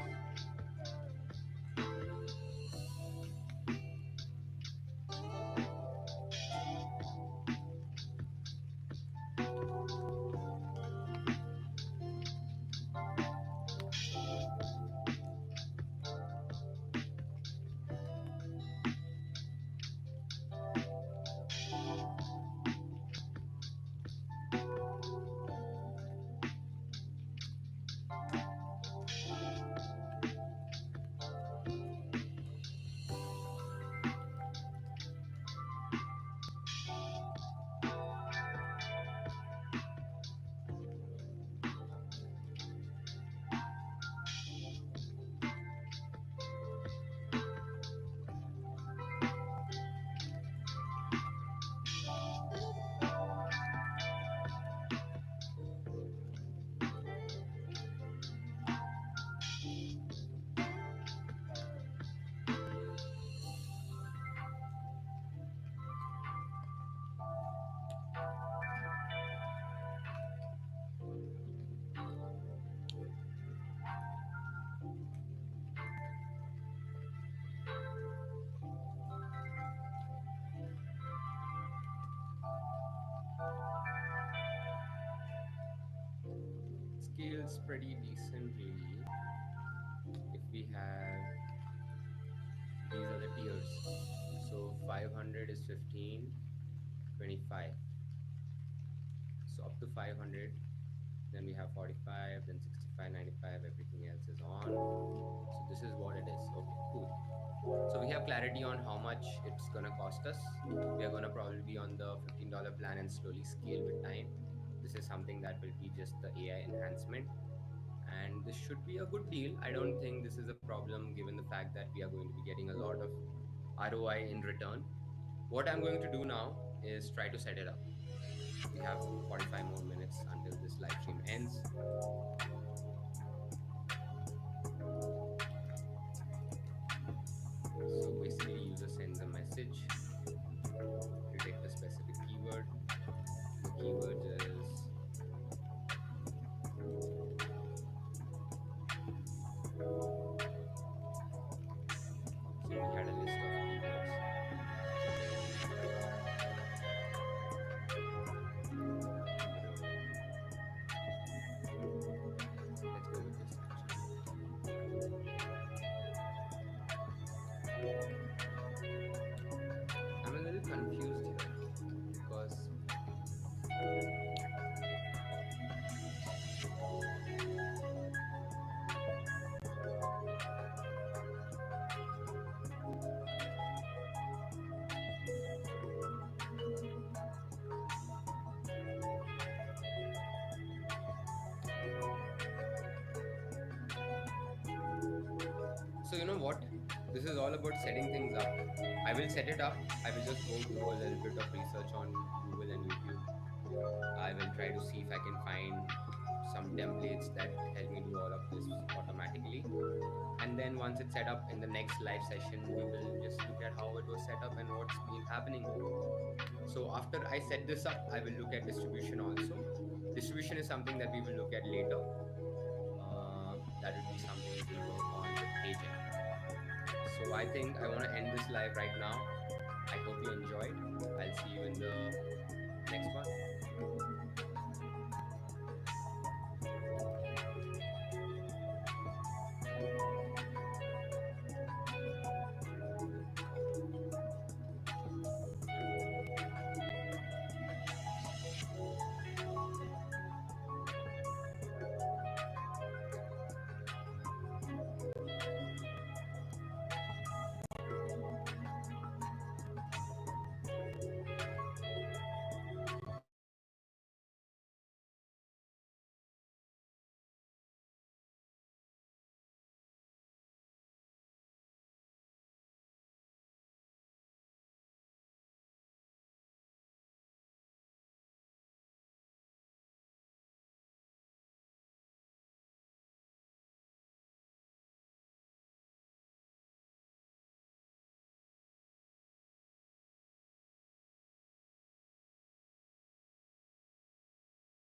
Scales pretty decent really. If we have, these are the tiers. So 500 is 15, 25. So up to 500, then we have 45, then 65, 95, everything else is on. So this is what it is. Okay, cool. So we have clarity on how much it's gonna cost us. We are gonna probably be on the $15 plan and slowly scale with time. This is something that will be just the AI enhancement, and this should be a good deal. I don't think this is a problem given the fact that we are going to be getting a lot of ROI in return. What I'm going to do now is try to set it up. We have 45 more minutes until this live stream ends. So basically, user sends a message, detect a specific keyword. The keyword is so we had a list of keywords. Let's go with this actually. I'm a little confused here because so you know what? This is all about setting things up. I will set it up. I will just go do a little bit of research on I will try to see if I can find some templates that help me do all of this automatically. And then once it's set up in the next live session, we will just look at how it was set up and what's been happening. So after I set this up, I will look at distribution also. Distribution is something that we will look at later. That would be something we will work on with agent. So I think I want to end this live right now. I hope you enjoyed. I'll see you in the next one.